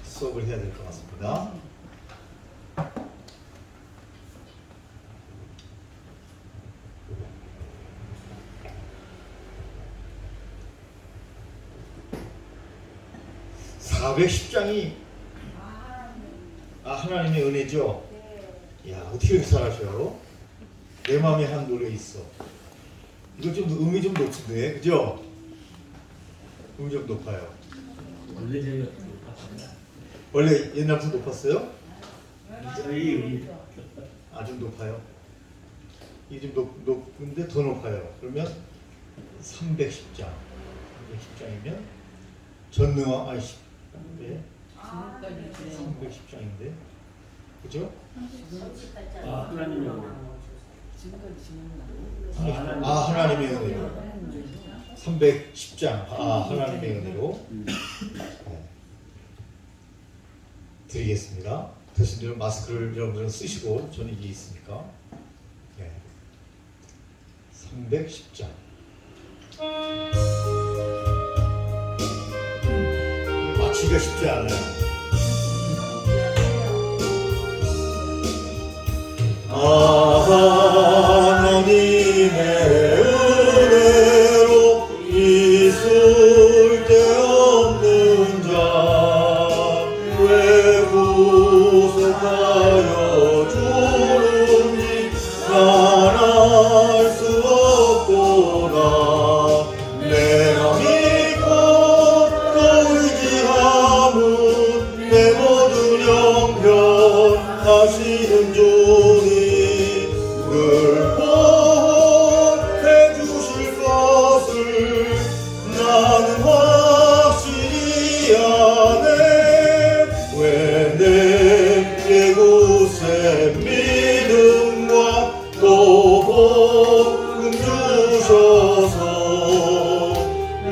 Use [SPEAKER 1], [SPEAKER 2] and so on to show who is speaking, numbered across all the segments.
[SPEAKER 1] 수업을 해야 될 것 같습니다. (410장이) 하나님의 은혜죠. 야, 어떻게 이렇게 잘하셔요? 내 마음에 한 노래 있어. 이거 좀 음이 좀 높은데, 그죠? 음이 좀 높아요.
[SPEAKER 2] 원래 저희가 높았어요.
[SPEAKER 1] 원래 옛날부터 높았어요?
[SPEAKER 2] 저희 음이
[SPEAKER 1] 좀 높아요. 이게 좀 높은데 더 높아요. 그러면 310장. 310장이면 전능왕 네. 310장인데, 그죠?
[SPEAKER 2] 하나님의
[SPEAKER 1] 하나님의 은혜로 310장 하나님의 은혜로 드리겠습니다. 대신 마스크를 여러분들은 쓰시고 저는 이게 있으니까. 310장. 맞히기가 쉽지 않아요. 하나님의 은혜로 있을 데 없는 자 왜 구속하여 주는지 난 알 수 없도다. 내가 믿고 또 의지함은 내 모든 형편 하시는 주님 늘 보호해 주실 것을 나는 확실히 아네. 왜 내게 굳센 믿음과 또 복음 주셔서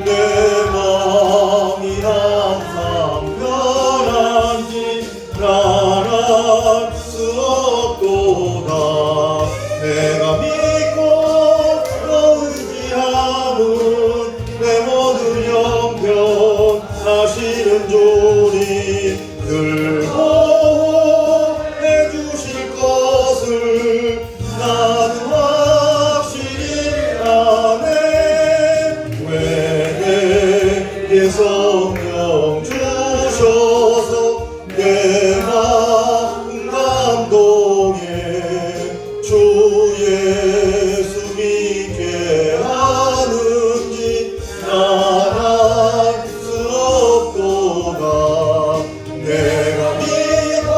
[SPEAKER 1] 내 마음이 항상 편한지 난 알 수 없도다. 내가 믿고 또 의지함은 내 모든 형편 하시는 주님 늘 보호해 주실 것을 나는 확실히 아네. 왜 내게 성령 주셔서 내 마음 감동해 주 예수 믿게 하는지 난 알 수 없도다. 내가 믿고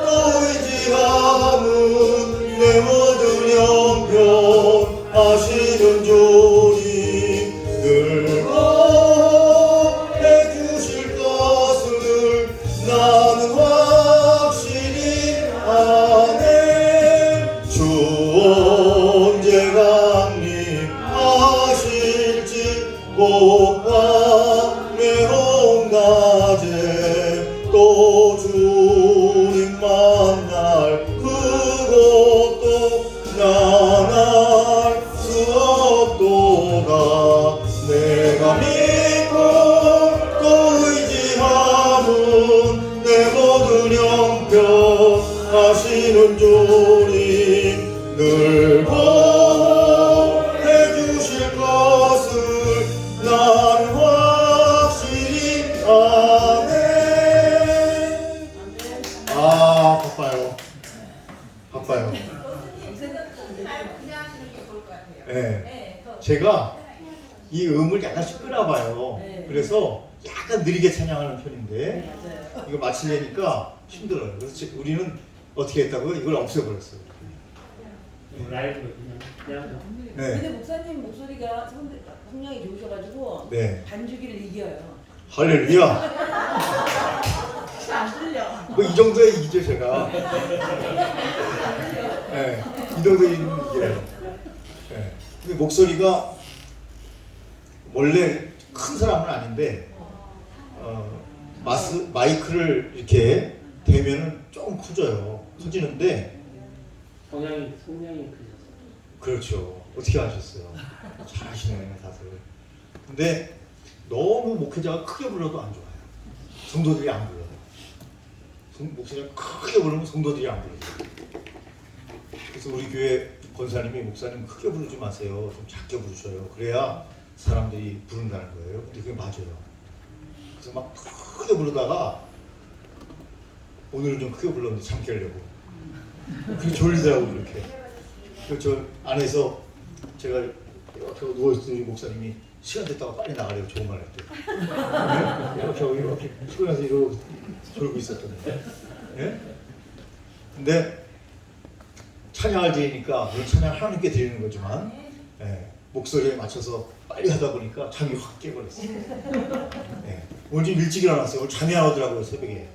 [SPEAKER 1] 또 의지함은 내 모든 형편 하시는 주님 늘 보호해 주실 것을 나는 확실히 아네. 주 언제 강림하실지 복밤의 홍낮에 또 주님 만날 그것도 난 알 수 없도다. 내가 믿고 또 의지함은 내 모든 형편 하시는 주님 늘 보호해 주실 것을 난 확실히 아네. 바빠요. 바빠요. 네. 제가 이 음을 약간씩 끄나봐요. 그래서 약간 느리게 찬양하는 편인데 이거 마치려니까 힘들어요. 그래서 우리는 어떻게 했다고요? 이걸 없애버렸어요.
[SPEAKER 2] 라이브 그냥
[SPEAKER 3] 근데 목사님 목소리가 성량이 좋으셔가지고 반주기를 이겨요.
[SPEAKER 1] 할렐루야.
[SPEAKER 3] 안 들려.
[SPEAKER 1] 뭐 이 정도에 이기죠 제가. 이 정도에 이겨요. 근데 목소리가 원래 큰 사람은 아닌데 마이크를 이렇게 대면은 좀 커져요. 커지는데
[SPEAKER 2] 성량이 크셔서.
[SPEAKER 1] 그렇죠. 어떻게 하셨어요? 잘하시네 다들. 근데 너무 목회자가 크게 불러도 안 좋아요. 성도들이 안 불러요. 목사님 크게 부르면 성도들이 안 불러요. 그래서 우리 교회 권사님이 목사님 크게 부르지 마세요. 좀 작게 부르셔요. 그래야 사람들이 부른다는 거예요. 근데 그게 맞아요. 그래서 막 크게 부르다가 오늘은 좀 크게 불렀는데 잠 깨려고. 그게 졸리더라고 그렇게. 저 안에서 제가 이렇게 누워있더니 목사님이 시간 됐다고 빨리 나가래요. 좋은 말 할 때. 이렇게 피곤해서 이러고 졸고 있었던데. 예? 근데 찬양을 드리니까 물론 찬양 하나님께 드리는 거지만 목소리에 맞춰서 빨리 하다 보니까 잠이 확 깨버렸어요. 오늘 좀 일찍 일어났어요. 오늘 잠이 안 오더라고요 새벽에.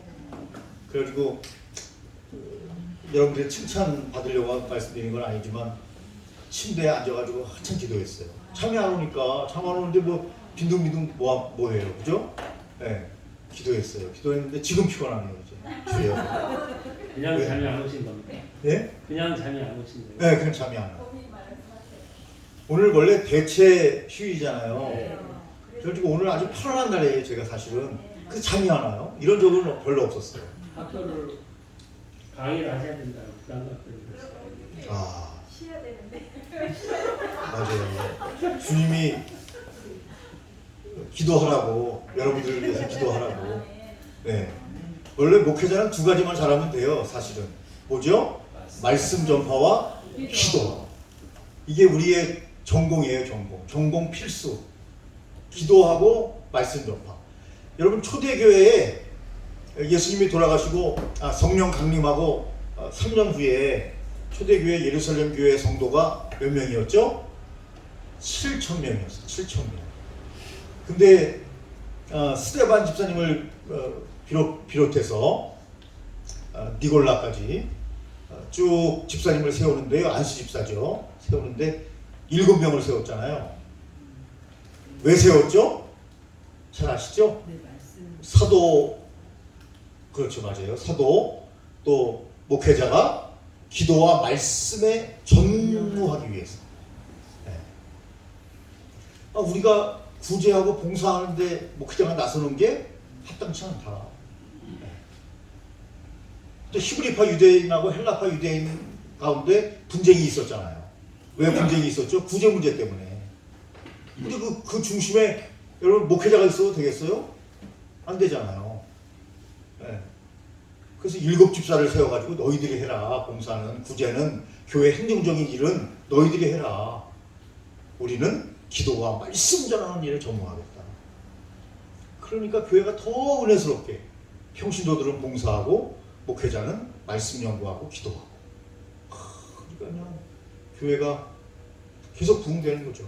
[SPEAKER 1] 그래가지고 여러분들의 칭찬 받으려고 말씀드리는 건 아니지만 침대에 앉아가지고 한참 기도했어요. 잠이 안 오니까 잠 안 오는데 뭐 빈둥빈둥 뭐해요, 그죠? 기도했어요. 기도했는데 지금 피곤하네요 이제. 주여.
[SPEAKER 2] 그냥
[SPEAKER 1] 네.
[SPEAKER 2] 잠이 안 오신 겁니까?
[SPEAKER 1] 예?
[SPEAKER 2] 그냥 잠이 안 오신 거예요?
[SPEAKER 1] 네, 그냥 잠이 안 와요. 오늘 원래 대체 휴일이잖아요. 그래가지고 오늘 아주 편안한 날이에요. 제가 사실은 그 잠이 안 와요. 이런 적은 별로 없었어요.
[SPEAKER 2] 학교를 강의를 하셔야 된다고 부담 갖고 있어요.
[SPEAKER 1] 아,
[SPEAKER 4] 쉬어야 되는데.
[SPEAKER 1] 맞아요. 주님이 기도하라고, 여러분들을 위해서 기도하라고. 네. 원래 목회자는 두 가지만 잘하면 돼요. 사실은 뭐죠? 말씀 전파와 기도. 이게 우리의 전공이에요. 전공 필수. 기도하고 말씀 전파. 여러분 초대교회에 예수님이 돌아가시고 성령 강림하고 3년 후에 초대교회 예루살렘 교회 성도가 몇 명이었죠? 7,000명이었어요. 7,000명. 근데 스데반 집사님을 비롯해서 니골라까지 쭉 집사님을 세우는데요. 안수 집사죠. 세우는데 7명을 세웠잖아요. 왜 세웠죠? 잘 아시죠?
[SPEAKER 3] 네, 말씀.
[SPEAKER 1] 사도, 그렇죠, 맞아요. 사도, 또 목회자가 기도와 말씀에 전무하기 위해서. 우리가 구제하고 봉사하는데 목회자가 나서는 게 합당치 않다. 또 히브리파 유대인하고 헬라파 유대인 가운데 분쟁이 있었잖아요. 왜 분쟁이 있었죠? 구제 문제 때문에. 근데 그 중심에 여러분 목회자가 있어도 되겠어요? 안 되잖아요. 그래서 7 집사를 세워가지고 너희들이 해라. 봉사는, 구제는, 교회 행정적인 일은 너희들이 해라. 우리는 기도와 말씀 전하는 일에 전무하겠다. 그러니까 교회가 더 은혜스럽게 평신도들은 봉사하고 목회자는 말씀 연구하고 기도하고. 그러니까요 교회가 계속 부흥되는 거죠.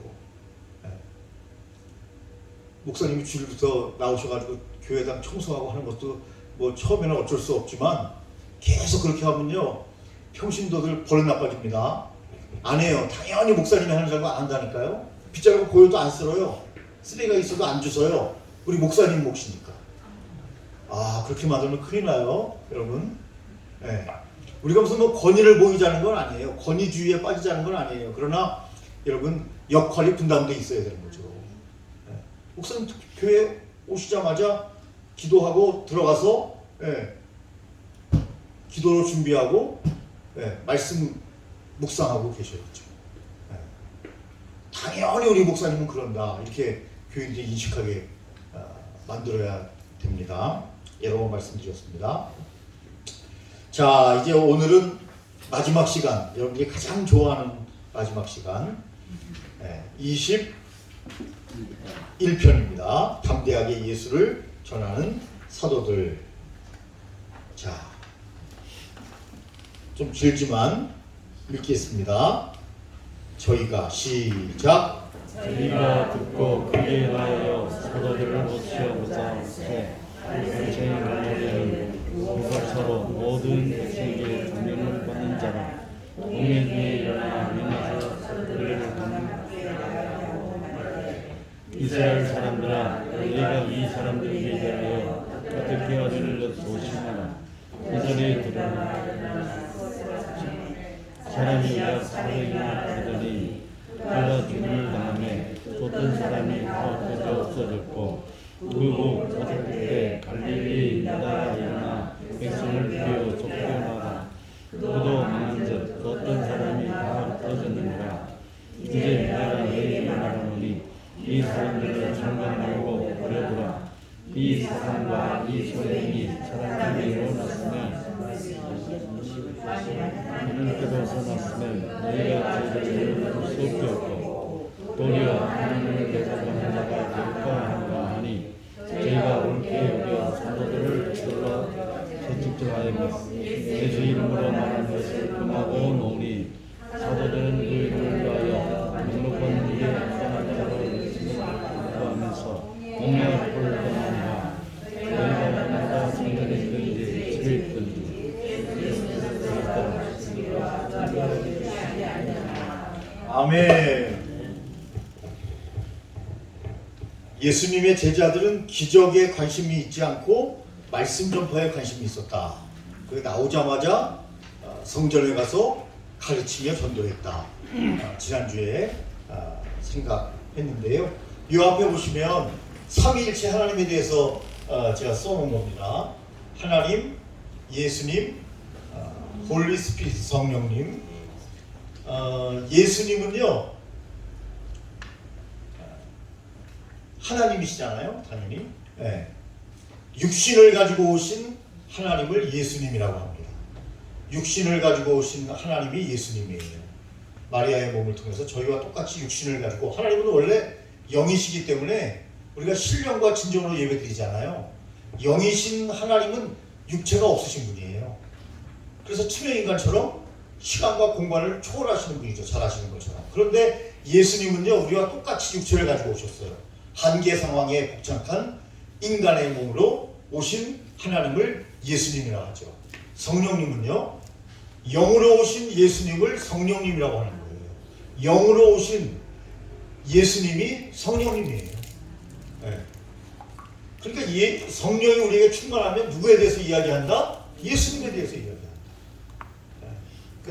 [SPEAKER 1] 목사님이 주일부터 나오셔가지고 교회당 청소하고 하는 것도 뭐 처음에는 어쩔 수 없지만 계속 그렇게 하면요 평신도들 버릇 나빠집니다. 안 해요. 당연히 목사님이 하는 줄 알고 안 한다니까요. 빗자루가 보여도 안 쓸어요. 쓰레기가 있어도 안 주워요. 우리 목사님 몫이니까. 그렇게 만들면 큰일 나요, 여러분. 우리가 무슨 뭐 권위를 보이자는 건 아니에요. 권위주의에 빠지자는 건 아니에요. 그러나 여러분 역할이 분담돼 있어야 되는 거죠. 목사님 교회 오시자마자 기도하고 들어가서 기도로 준비하고 말씀 묵상하고 계셔야죠. 당연히 우리 목사님은 그런다. 이렇게 교인들이 인식하게 만들어야 됩니다. 여러 번 말씀드렸습니다. 자, 이제 오늘은 마지막 시간, 여러분들이 가장 좋아하는 마지막 시간 21편입니다. 담대하게 예수를 전하는 사도들. 자, 좀 길지만 읽겠습니다. 저희가 시작.
[SPEAKER 5] 저희가 듣고 그에 대하여 사도들을 모시어보자 해 전체의 관계는 무사처로 모든 백성에게 존경을 받는 자라 공회 중에 일어나 명하여 사도들을 이스라엘 사람들아 너희가 이 사람들에게 대하여 어떻게 하기를 조심하라. 이전에 들으라. 사람이 약 400명 되더니 그가 죽음을 당하매 또 어떤 사람이 더 없어졌고 그 후 저녁 때 갈릴리 세상과 이 소행이 사람에게 일어났으면 하나님께로서 났으면 너희가 죄를 볼 수밖에 없고 도리어 하나님을 대적하는 자가 될까 한가 하니 저희가 옳게 여겨 사도들을 붙들어 채찍질하여 예수 이름으로 말하는 것을 금하고 노니 사도들은 그 이름을 위하여 등록한 일에 합당한 자로 하면서 공명을 홀거하니라 너희가 하나가 성전에 있든지 집에 있든지
[SPEAKER 1] 아멘. 예수님의 제자들은 기적에 관심이 있지 않고 말씀 전파에 관심이 있었다. 그 나오자마자 성전에 가서 가르치며 전도했다. 지난주에 생각했는데요. 이 앞에 보시면 삼위일체 하나님에 대해서 제가 써놓은 겁니다. 하나님, 예수님, 홀리 스피릿 성령님. 예수님은요 하나님이시잖아요, 당연히. 네. 육신을 가지고 오신 하나님을 예수님이라고 합니다. 육신을 가지고 오신 하나님이 예수님이에요. 마리아의 몸을 통해서 저희와 똑같이 육신을 가지고, 하나님은 원래 영이시기 때문에 우리가 신령과 진정으로 예배드리잖아요. 영이신 하나님은 육체가 없으신 분이에요. 그래서 투명인간처럼 시간과 공간을 초월하시는 분이죠. 잘하시는 것처럼. 그런데 예수님은요 우리와 똑같이 육체를 가지고 오셨어요. 한계 상황에 복잡한 인간의 몸으로 오신 하나님을 예수님이라고 하죠. 성령님은요 영으로 오신 예수님을 성령님이라고 하는 거예요. 영으로 오신 예수님이 성령님이에요. 네. 그러니까 성령이 우리에게 충만하면 누구에 대해서 이야기한다? 예수님에 대해서 이야기한다.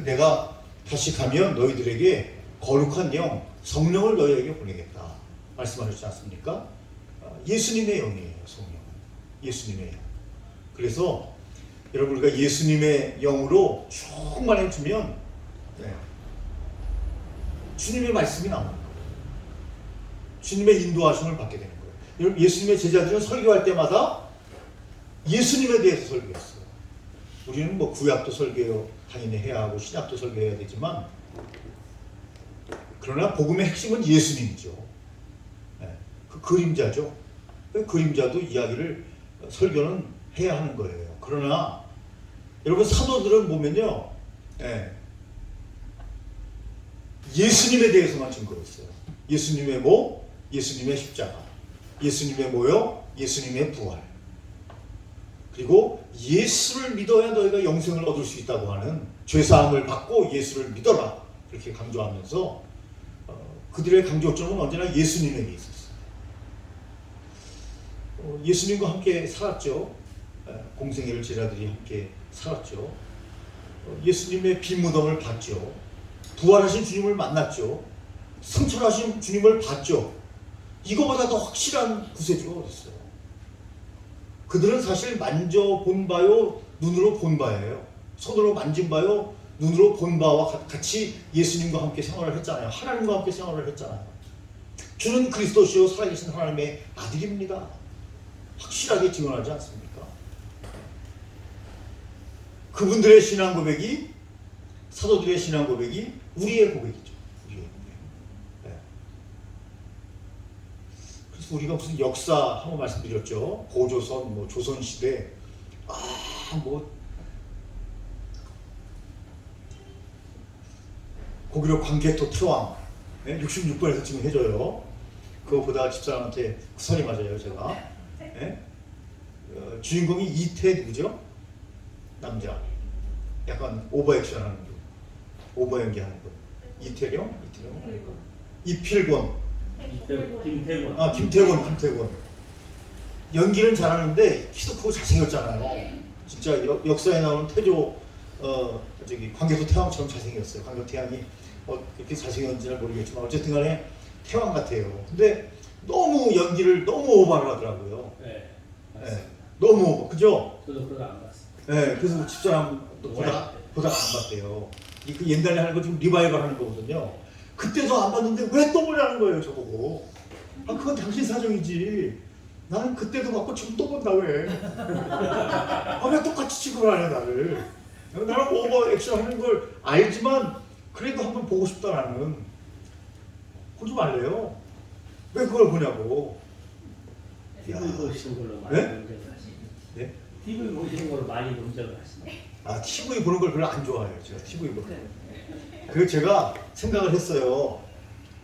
[SPEAKER 1] 내가 다시 가면 너희들에게 거룩한 영, 성령을 너희에게 보내겠다 말씀하셨지 않습니까? 예수님의 영이에요. 성령은 예수님의 영. 그래서 여러분 우리가 예수님의 영으로 충만해지면 주님의 말씀이 나오는 거예요. 주님의 인도하심을 받게 되는 거예요. 여러분 예수님의 제자들은 설교할 때마다 예수님에 대해서 설교했어요. 우리는 뭐 구약도 설교해요. 당연히 해야 하고 신약도 설교해야 되지만, 그러나 복음의 핵심은 예수님이죠. 네, 그 그림자죠. 그 그림자도 이야기를 설교는 해야 하는 거예요. 그러나 여러분 사도들은 보면요, 네, 예수님에 대해서만 증거했어요. 예수님의 모, 예수님의 십자가, 예수님의 모여, 예수님의 부활. 그리고 예수를 믿어야 너희가 영생을 얻을 수 있다고 하는, 죄사함을 받고 예수를 믿어라 그렇게 강조하면서 그들의 강조점은 언제나 예수님에게 있었어요. 예수님과 함께 살았죠. 공생애를 제자들이 함께 살았죠. 예수님의 빈 무덤을 봤죠. 부활하신 주님을 만났죠. 승천하신 주님을 봤죠. 이거보다 더 확실한 구세주가 어디 있어요? 그들은 사실 만져본 바요, 눈으로 본 바예요. 손으로 만진 바요, 눈으로 본 바와 같이 예수님과 함께 생활을 했잖아요. 하나님과 함께 생활을 했잖아요. 주는 그리스도시요 살아계신 하나님의 아들입니다. 확실하게 증언하지 않습니까? 그분들의 신앙 고백이, 사도들의 신앙 고백이 우리의 고백이죠. 우리의 고백. 네. 그래서 우리가 무슨 역사 한번 말씀드렸죠. 고조선, 뭐 조선시대, 고구려 광개토 태왕, 네? 66번에서 지금 해줘요. 그거 보다가 집사람한테 구설이 맞아요, 제가. 네? 주인공이 이태 누구죠? 남자. 약간 오버액션 하는 분. 오버 연기하는 분. 이태령? 이필권.
[SPEAKER 2] 김태권.
[SPEAKER 1] 김태권. 연기는 잘하는데 키도 크고 잘생겼잖아요. 진짜 역사에 나오는 태조 광개토 태왕처럼 잘생겼어요. 광개토 태왕이 그렇게 잘생겼는지 모르겠지만 어쨌든 간에 태왕 같아요. 근데 너무 연기를 너무 오버를 하더라고요.
[SPEAKER 2] 네.
[SPEAKER 1] 네, 너무 오버. 그죠?
[SPEAKER 2] 저도 그거 안 봤어요.
[SPEAKER 1] 네, 그래서 집사람 보다가 안 봤대요. 그 옛날에 하는 거 지금 리바이벌 하는 거거든요. 그때도 안 봤는데 왜 또 보라는 거예요, 저보고. 그건 당신 사정이지. 나는 그때도 받고 지금 또 본다 왜? 왜 똑같이 취급을 하냐 나를? 나는 오버 액션 하는 걸 알지만 그래도 한번 보고 싶다 나는. 보지 말래요. 왜 그걸 보냐고.
[SPEAKER 2] TV 보시는 걸로 많이
[SPEAKER 1] 네?
[SPEAKER 2] 논쟁을 하시네.
[SPEAKER 1] 네?
[SPEAKER 2] TV 보시는 걸로 많이 논쟁을 하시네.
[SPEAKER 1] 아 TV 보는 걸 별로 안 좋아해요. 제가 TV 보는 거. 그래서 제가 생각을 했어요.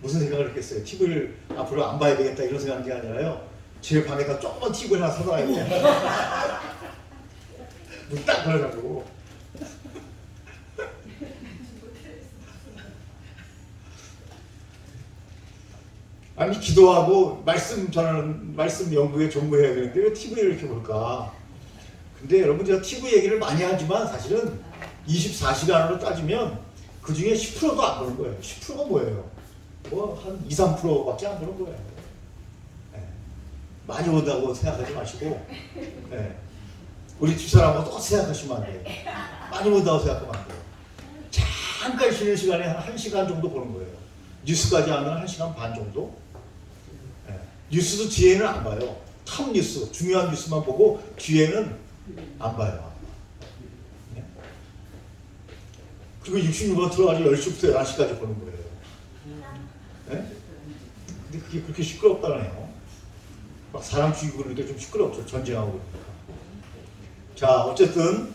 [SPEAKER 1] 무슨 생각을 했겠어요? TV를 앞으로 안 봐야 되겠다 이런 생각한 게 아니라요. 제 방에다 조그만 TV를 하나 사놔야 돼. 문 딱 걸어가지고. 아니 기도하고 말씀 전하는 말씀 연구에 전무해야 되는데 왜 TV를 이렇게 볼까? 근데 여러분 제가 TV 얘기를 많이 하지만 사실은 24시간으로 따지면 그 중에 10%도 안 보는 거예요. 10%가 뭐예요? 뭐 한 2, 3%밖에 안 보는 거예요. 네. 많이 본다고 생각하지 마시고 네. 우리 집사람하고 똑같이 생각하시면 안 돼요. 많이 본다고 생각하면 안 돼요. 잠깐 쉬는 시간에 한 1시간 정도 보는 거예요. 뉴스까지 하면 1시간 반 정도? 네. 뉴스도 뒤에는 안 봐요. 탑 뉴스, 중요한 뉴스만 보고 뒤에는 안 봐요. 네. 그리고 66번 들어가지고 10시부터 11시까지 보는 거예요. 네? 근데 그게 그렇게 시끄럽다네요. 막 사람 죽이고 그러니까 좀 시끄럽죠. 전쟁하고 그러니까. 자, 어쨌든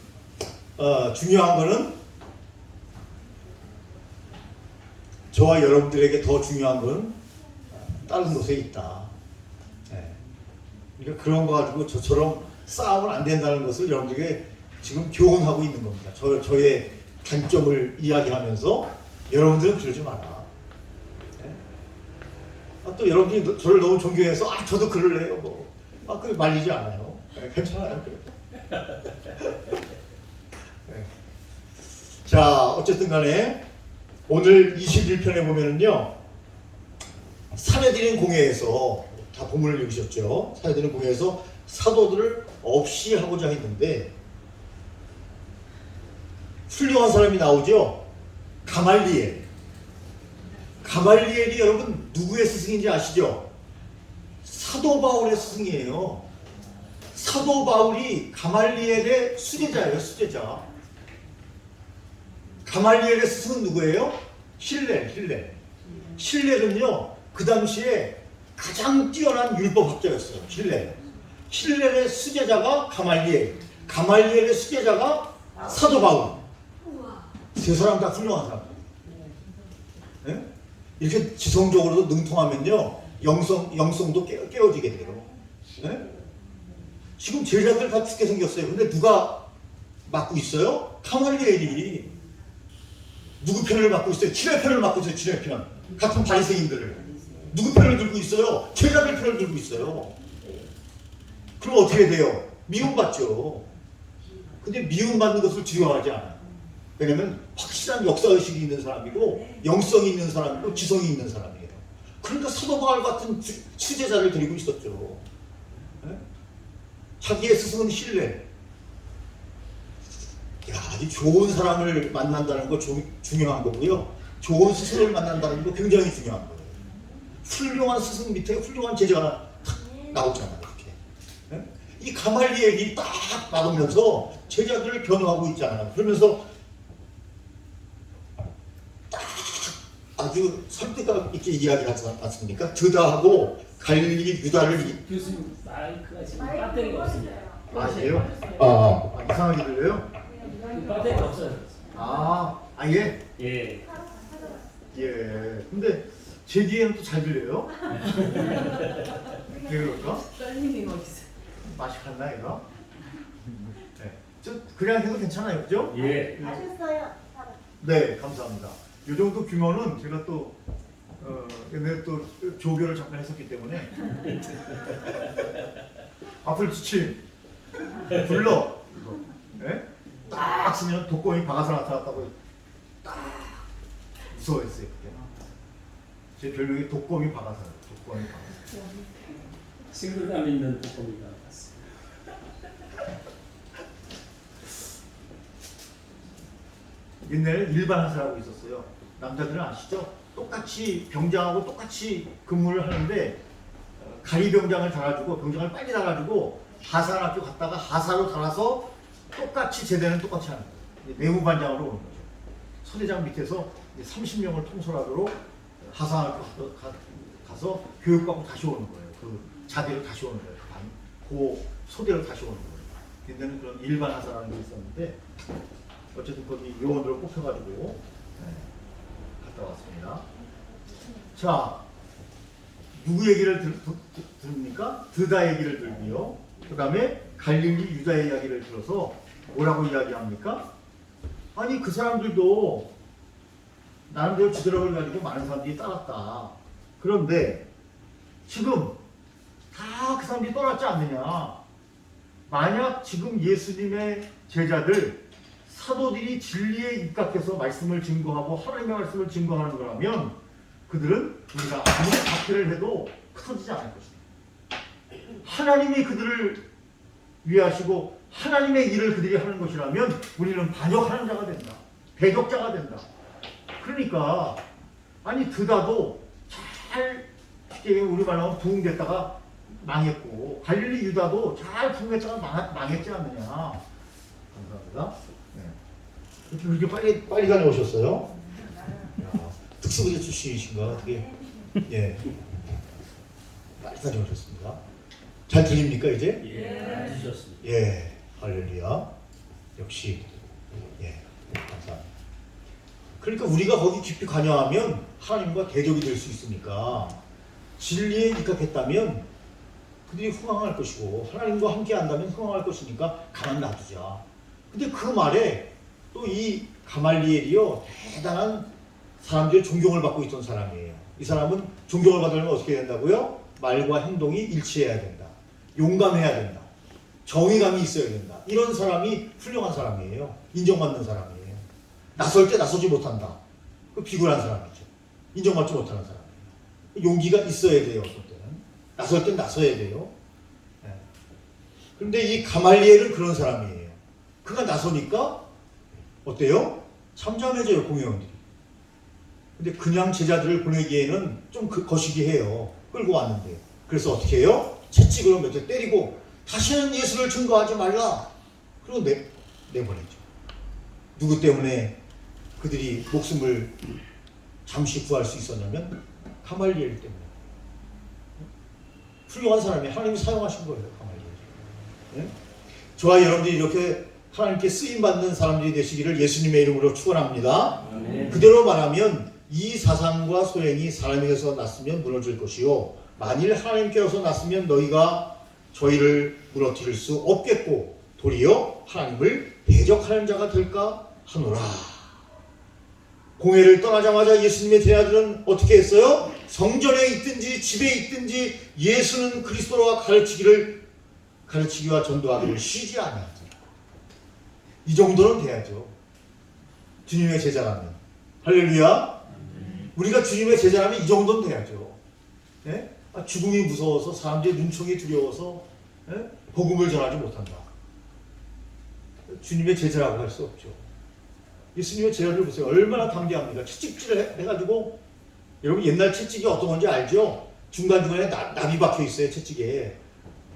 [SPEAKER 1] 중요한 거는 저와 여러분들에게 더 중요한 건 다른 곳에 있다. 네. 그러니까 그런 거 가지고 저처럼 싸우면 안 된다는 것을 여러분들에게 지금 교훈하고 있는 겁니다. 저의 단점을 이야기하면서 여러분들은 그러지 마라. 네? 또 여러분들이 저를 너무 존경해서 저도 그럴래요. 뭐. 그게 말리지 않아요. 네, 괜찮아요. 네. 자, 어쨌든 간에 오늘 21편에 보면은요, 사내들인 공회에서 다 본문을 읽으셨죠? 사내들인 공회에서 사도들을 없이 하고자 했는데 훌륭한 사람이 나오죠? 가말리엘. 가말리엘이 여러분 누구의 스승인지 아시죠? 사도 바울의 스승이에요. 사도 바울이 가말리엘의 수제자예요, 수제자. 가말리엘의 스승은 누구예요? 힐렐. 힐렐은요, 그 당시에 가장 뛰어난 율법학자였어요. 힐렐의 수제자가 가말리엘, 가말리엘의 수제자가 사도 바울. 세 사람 다 훌륭한 사람. 네? 이렇게 지성적으로도 능통하면요, 영성도 깨어지게 돼요. 네? 지금 제자들 다 죽게 생겼어요. 근데 누가 맡고 있어요? 가말리엘이. 누구 편을 맡고 있어요? 친의 편을 맡고 있어요. 친의 편. 같은 바리새인들을. 누구 편을 들고 있어요? 제자들 편을 들고 있어요. 그럼 어떻게 돼요? 미움받죠. 근데 미움받는 것을 두려워하지 않아요. 왜냐면 확실한 역사의식이 있는 사람이고 영성이 있는 사람이고 지성이 있는 사람이에요. 그러니까 사도 바울 같은 수제자를 데리고 있었죠. 네? 자기의 스승은 힐렐. 이 좋은 사람을 만난다는 거 중요한 거고요. 좋은 스승을 만난다는 거 굉장히 중요한 거예요. 훌륭한 스승 밑에 훌륭한 제자가 나오잖아요. 이렇게. 네? 이 가말리엘이 딱 나오면서 제자들을 변호하고 있잖아요. 그러면서 딱 아주 설득감 있게 이야기하지 않습니까? 드다하고 갈릴리 유다를
[SPEAKER 2] 교수님 마이크가 지금 배터리가 없습니다.
[SPEAKER 1] 아니에요? 이상하게 들려요?
[SPEAKER 2] 배터리가 없어요.
[SPEAKER 1] 예?
[SPEAKER 2] 예.
[SPEAKER 1] 예. 근데 제 뒤에는 또 잘 들려요? 왜 그럴까?
[SPEAKER 3] 떨림이 멋있어.
[SPEAKER 1] 맛이 갔나 얘가? 네. 저 그냥 해도 괜찮아요, 그죠?
[SPEAKER 2] 예.
[SPEAKER 4] 하셨어요?
[SPEAKER 1] 네, 감사합니다. 이 정도 규모는 제가 또 옛날에 또 조교를 잠깐 했었기 때문에 앞을 지침 불러 이거. 네? 딱 쓰면 독거미 박아서 나타났다고 딱 무서워했어요. 그때. 제 별명이 독거미 박아서요. 독거미 박아서.
[SPEAKER 2] 친근감 있는 독거미가 같습니다.
[SPEAKER 1] 옛날에 일반 하사라고 있었어요. 남자들은 아시죠? 똑같이 병장하고 똑같이 근무를 하는데 가리병장을 달아주고 병장을 빨리 달아주고 하산학교 갔다가 하사로 달아서 똑같이 제대는 똑같이 하는 거예요. 내무반장으로 오는 거죠. 서대장 밑에서 30명을 통솔하도록 하산학교 가서 교육받고 다시 오는 거예요. 그 자대로 다시 오는 거예요. 그 소대로 다시 오는 거예요. 옛날에는 그런 일반 하사라는 게 있었는데 어쨌든 거기 요원으로 뽑혀가지고 갔다 왔습니다. 자, 누구 얘기를 들습니까? 드다 얘기를 들고요. 그 다음에 갈릴리 유다의 이야기를 들어서 뭐라고 이야기합니까? 아니 그 사람들도 나름대로 지도력을 가지고 많은 사람들이 따랐다. 그런데 지금 다 그 사람들이 떠났지 않느냐. 만약 지금 예수님의 제자들 사도들이 진리에 입각해서 말씀을 증거하고 하나님의 말씀을 증거하는 거라면 그들은 우리가 아무리 박해를 해도 터지지 않을 것입니다. 하나님이 그들을 위하시고 하나님의 일을 그들이 하는 것이라면 우리는 반역하는 자가 된다. 대적자가 된다. 그러니까 아니 드다도 잘 우리 말로 하면 부흥됐다가 망했고 갈릴리 유다도 잘 부흥했다가 망했지 않느냐. 감사합니다. 네. 이렇게 빨리 다녀오셨어요? 특수부대 출신이신가 어떻게? 예. 빨리 다녀오셨습니다. 잘 들립니까 이제?
[SPEAKER 2] 예, 주셨습니다.
[SPEAKER 1] 예, 할렐루야. 역시 예, 감사합니다. 그러니까 우리가 거기 깊이 관여하면 하나님과 대적이 될 수 있으니까 진리에 입각했다면 그들이 흥황할 것이고 하나님과 함께 한다면 흥황할 것이니까 가만 놔두자. 근데 그 말에 또 이 가말리엘이요 대단한 사람들의 존경을 받고 있던 사람이에요. 이 사람은 존경을 받으려면 어떻게 된다고요? 말과 행동이 일치해야 된다. 용감해야 된다. 정의감이 있어야 된다. 이런 사람이 훌륭한 사람이에요. 인정받는 사람이에요. 나설 때 나서지 못한다. 그 비굴한 사람이죠. 인정받지 못하는 사람이에요. 용기가 있어야 돼요. 어떤 때는. 나설 땐 나서야 돼요. 네. 그런데 이 가말리엘은 그런 사람이에요. 그가 나서니까 어때요? 잠잠해져요. 공회원들이. 근데 그냥 제자들을 보내기에는 좀 거시기해요. 끌고 왔는데. 그래서 어떻게 해요? 채찍으로 몇 대 때리고 다시는 예수를 증거하지 말라. 그리고 내보내죠. 누구 때문에 그들이 목숨을 잠시 구할 수 있었냐면 가말리엘 때문에. 훌륭한 사람이 하나님이 사용하신 거예요. 가말리엘. 네? 저와 여러분들이 이렇게 하나님께 쓰임받는 사람들이 되시기를 예수님의 이름으로 축원합니다. 그대로 말하면 이 사상과 소행이 사람에게서 났으면 무너질 것이요 만일 하나님께서 났으면 너희가 저희를 무너뜨릴 수 없겠고 도리어 하나님을 대적하는 자가 될까 하노라. 공회를 떠나자마자 예수님의 제자들은 어떻게 했어요? 성전에 있든지 집에 있든지 예수는 그리스도라 가르치기와 전도하기를 쉬지 아니하더라. 이 정도는 돼야죠. 주님의 제자라면. 할렐루야. 우리가 주님의 제자라면 이 정도는 돼야죠. 네? 죽음이 무서워서 사람들의 눈총이 두려워서 복음을 전하지 못한다. 주님의 제자라고 할 수 없죠. 예수님의 제자를 보세요. 얼마나 담대합니까? 채찍질을 해가지고 여러분 옛날 채찍이 어떤 건지 알죠? 중간중간에 납이 박혀 있어요. 채찍에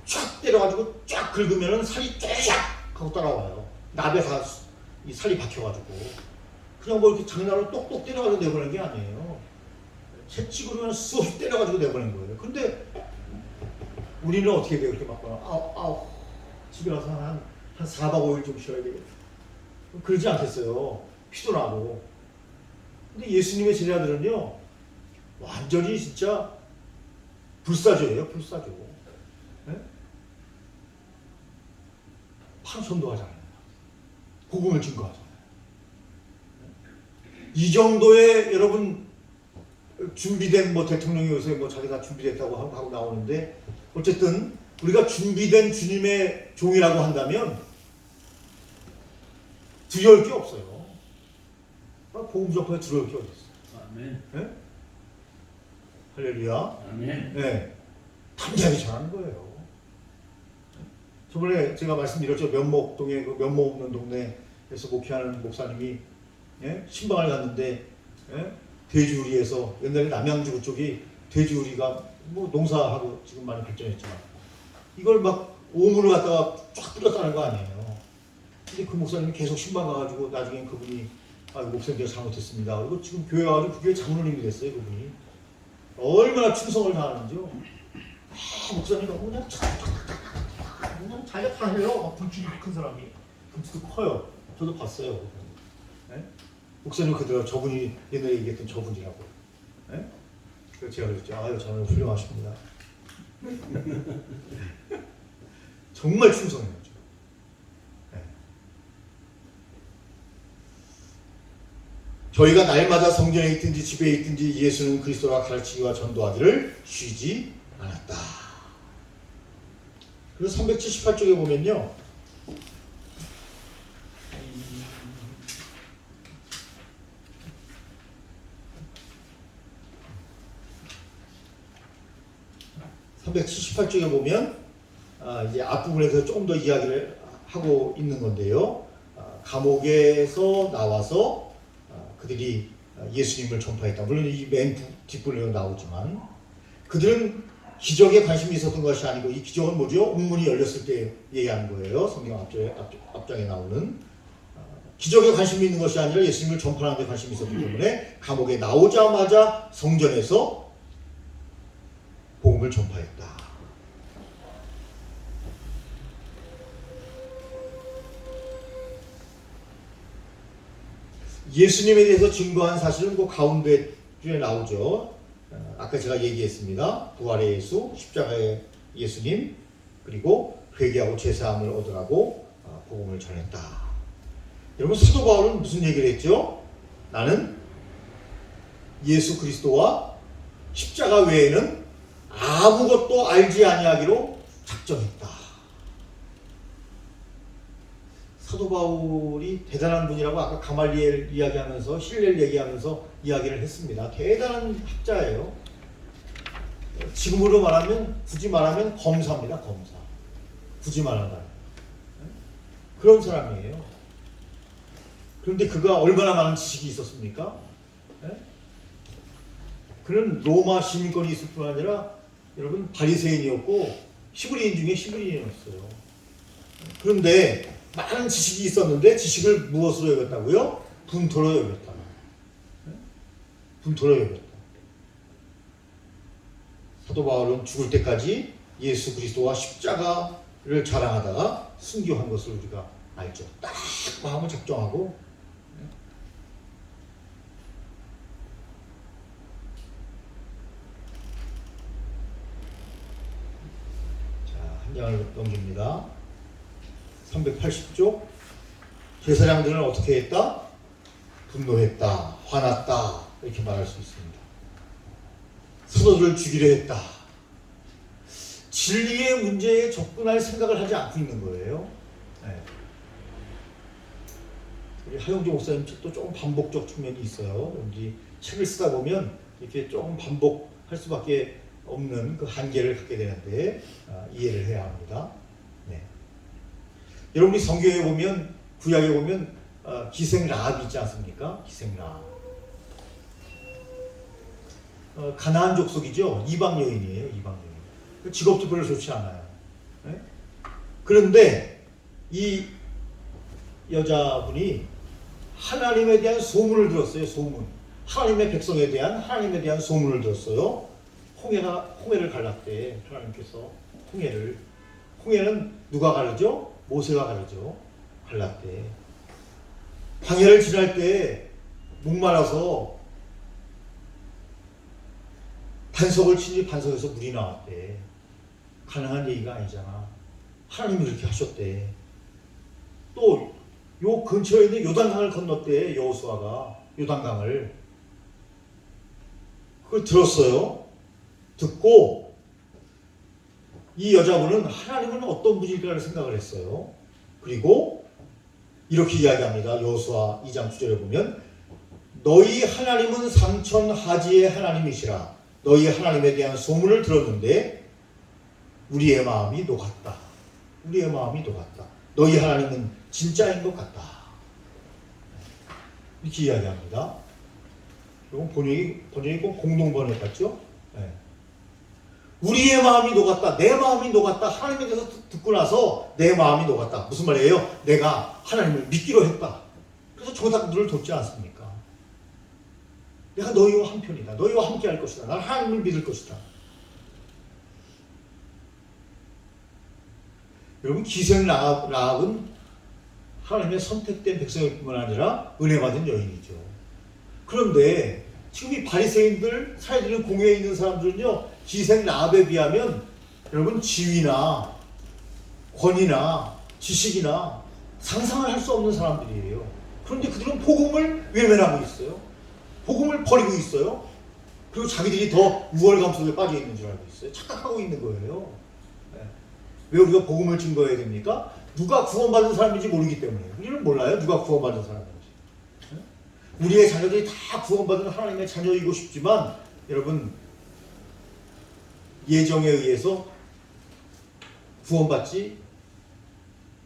[SPEAKER 1] 쫙 때려가지고 쫙 긁으면 살이 쫙 하고 따라와요. 납에 다 이 살이 박혀가지고 그냥 뭐 이렇게 장난으로 똑똑 때려가지고 내보낸 게 아니에요. 채찍으로 그냥 쏙 때려가지고 내보낸 거예요. 근데 우리는 어떻게 돼요? 이렇게 맞거나 아우 집에 가서 한 4박 5일 좀 쉬어야 되겠다. 그러지 않겠어요. 피도 나고. 근데 예수님의 제자들은요 완전히 진짜 불사조예요. 불사조. 네? 전도하잖아요. 복음을 증거하잖아요. 이 정도의 여러분 준비된 대통령이 요새 자기가 준비됐다고 하고 나오는데 어쨌든 우리가 준비된 주님의 종이라고 한다면 두려울 게 없어요. 복음 전파에 두려울 게 어디 있어요?
[SPEAKER 2] 아멘.
[SPEAKER 1] 네? 할렐루야.
[SPEAKER 2] 아멘.
[SPEAKER 1] 네. 담대하게 전하는 거예요. 저번에 제가 말씀드렸죠. 면목동에 그 면목 없는 동네에서 목회하는 목사님이 신방을 갔는데 돼지우리에서 옛날에 남양주 쪽이 돼지우리가 뭐 농사하고 지금 많이 발전했지만 이걸 막 오물을 갖다가 쫙 뿌렸다는 거 아니에요. 근데 그 목사님이 계속 신방 가가지고 나중에 그분이 목사님 제가 잘못했습니다. 그리고 지금 교회 와가지고 그 교회 장로님이 됐어요. 그분이 얼마나 충성을 다하는지요. 목사님 너무 그냥 자기가 다 해요. 등치도 큰 사람이 등치도 커요. 저도 봤어요. 네? 목사님 그대로 저분이 옛날에 얘기했던 저분이라고. 네? 그래서 제가 그랬죠. 아유 저는 훌륭하십니다. 정말 충성해요. 네. 저희가 날마다 성전에 있든지 집에 있든지 예수는 그리스도라 가르치기와 전도하기를 쉬지 않았다. 그래서 378쪽에 보면요. (378쪽에) 보면 이제 앞부분에서 조금 더 이야기를 하고 있는 건데요. 감옥에서 나와서 그들이 예수님을 전파했다. 물론 이 맨 뒷부분에 나오지만 그들은 기적에 관심이 있었던 것이 아니고 이 기적은 뭐죠? 옥문이 열렸을 때 얘기하는 거예요. 성경 앞장에 나오는 기적에 관심이 있는 것이 아니라 예수님을 전파하는 데 관심이 있었기 때문에 감옥에 나오자마자 성전에서 복음을 전파했다. 예수님에 대해서 증거한 사실은 그 가운데 중에 나오죠. 아까 제가 얘기했습니다. 부활의 예수, 십자가의 예수님, 그리고 회개하고 제사함을 얻으라고 복음을 전했다. 여러분 사도 바울은 무슨 얘기를 했죠? 나는 예수 그리스도와 십자가 외에는 아무것도 알지 아니하기로 작정했다. 사도 바울이 대단한 분이라고 아까 가말리엘 이야기하면서 힐렐 얘기하면서 이야기를 했습니다. 대단한 학자예요. 지금으로 말하면 굳이 말하면 검사입니다. 검사. 굳이 말하다. 그런 사람이에요. 그런데 그가 얼마나 많은 지식이 있었습니까? 그는 로마 시민권이 있을 뿐 아니라 여러분 바리새인이었고 히브리인 중에 히브리인이었어요. 그런데 많은 지식이 있었는데 지식을 무엇으로 여겼다고요? 분토로 여겼다. 분토로 여겼다. 사도 바울은 죽을 때까지 예수 그리스도와 십자가를 자랑하다가 순교한 것을 우리가 알죠. 딱 마음을 작정하고 한 장을 넘깁니다. 380쪽. 제사장들은 어떻게 했다? 분노했다, 화났다 이렇게 말할 수 있습니다. 사도들을 죽이려 했다. 진리의 문제에 접근할 생각을 하지 않고 있는 거예요. 네. 우리 하용조 목사님 책도 조금 반복적 측면이 있어요. 이 책을 쓰다 보면 이렇게 조금 반복할 수밖에 없는 그 한계를 갖게 되는데 이해를 해야 합니다. 네. 여러분이 성경에 보면 구약에 보면 기생 라합이 있지 않습니까? 기생 라합. 가나안 족속이죠. 이방 여인이에요. 이방 여인. 직업도 별로 좋지 않아요. 네? 그런데 이 여자분이 하나님에 대한 소문을 들었어요. 소문. 하나님의 백성에 대한 하나님에 대한 소문을 들었어요. 홍해를 갈랐대. 하나님께서 홍해는 누가 가르죠? 모세가 가르죠. 갈랐대. 광야를 지날 때 목말라서 반석을 치니 반석에서 물이 나왔대. 가능한 얘기가 아니잖아. 하나님이 그렇게 하셨대. 또 요 근처에 있는 요단강을 건넜대. 여호수아가 요단강을. 그걸 들었어요. 듣고 이 여자분은 하나님은 어떤 분일까를 생각을 했어요. 그리고 이렇게 이야기합니다. 여호수아 2장 9절에 보면 너희 하나님은 삼천하지의 하나님이시라. 너희 하나님에 대한 소문을 들었는데 우리의 마음이 녹았다. 우리의 마음이 녹았다. 너희 하나님은 진짜인 것 같다. 이렇게 이야기합니다. 이건 번역이 꼭 공동번역 같죠? 네. 우리의 마음이 녹았다. 내 마음이 녹았다. 하나님에 대해서 듣고 나서 내 마음이 녹았다. 무슨 말이에요? 내가 하나님을 믿기로 했다. 그래서 조상들을 돕지 않습니까? 내가 너희와 한편이다. 너희와 함께 할 것이다. 나는 하나님을 믿을 것이다. 여러분, 기생 라합은 하나님의 선택된 백성일 뿐만 아니라 은혜 받은 여인이죠. 그런데 지금 이 바리새인들, 사회들은 공회에 있는 사람들은요, 기생 라합에 비하면 여러분 지위나 권위나 지식이나 상상을 할 수 없는 사람들이에요. 그런데 그들은 복음을 외면하고 있어요. 복음을 버리고 있어요. 그리고 자기들이 더 우월감 속에 빠져 있는 줄 알고 있어요. 착각하고 있는 거예요. 왜 우리가 복음을 증거해야 됩니까? 누가 구원받은 사람인지 모르기 때문에. 우리는 몰라요. 누가 구원받은 사람인지. 우리의 자녀들이 다 구원받은 하나님의 자녀이고 싶지만 여러분, 예정에 의해서 구원받지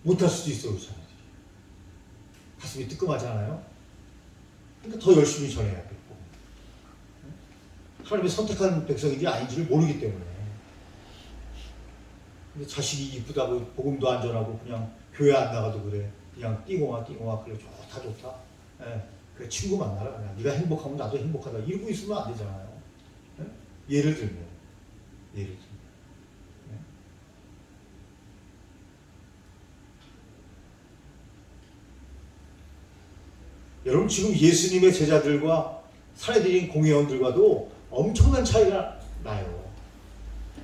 [SPEAKER 1] 못할 수도 있어요. 우리 자녀들이. 가슴이 뜨끔하잖아요. 그러니까 더 열심히 전해야 되고, 하나님의 선택한 백성인지 아닌지를 모르기 때문에. 근데 자식이 이쁘다고 복음도 안 전하고 그냥 교회 안 나가도 그래. 그냥 띵ong아 그래. 좋다. 예. 그래, 친구 만나라. 그냥 네가 행복하면 나도 행복하다. 이러고 있으면 안 되잖아요. 예? 예를 들면. 예? 여러분, 지금 예수님의 제자들과 사례들인 공회원들과도 엄청난 차이가 나요.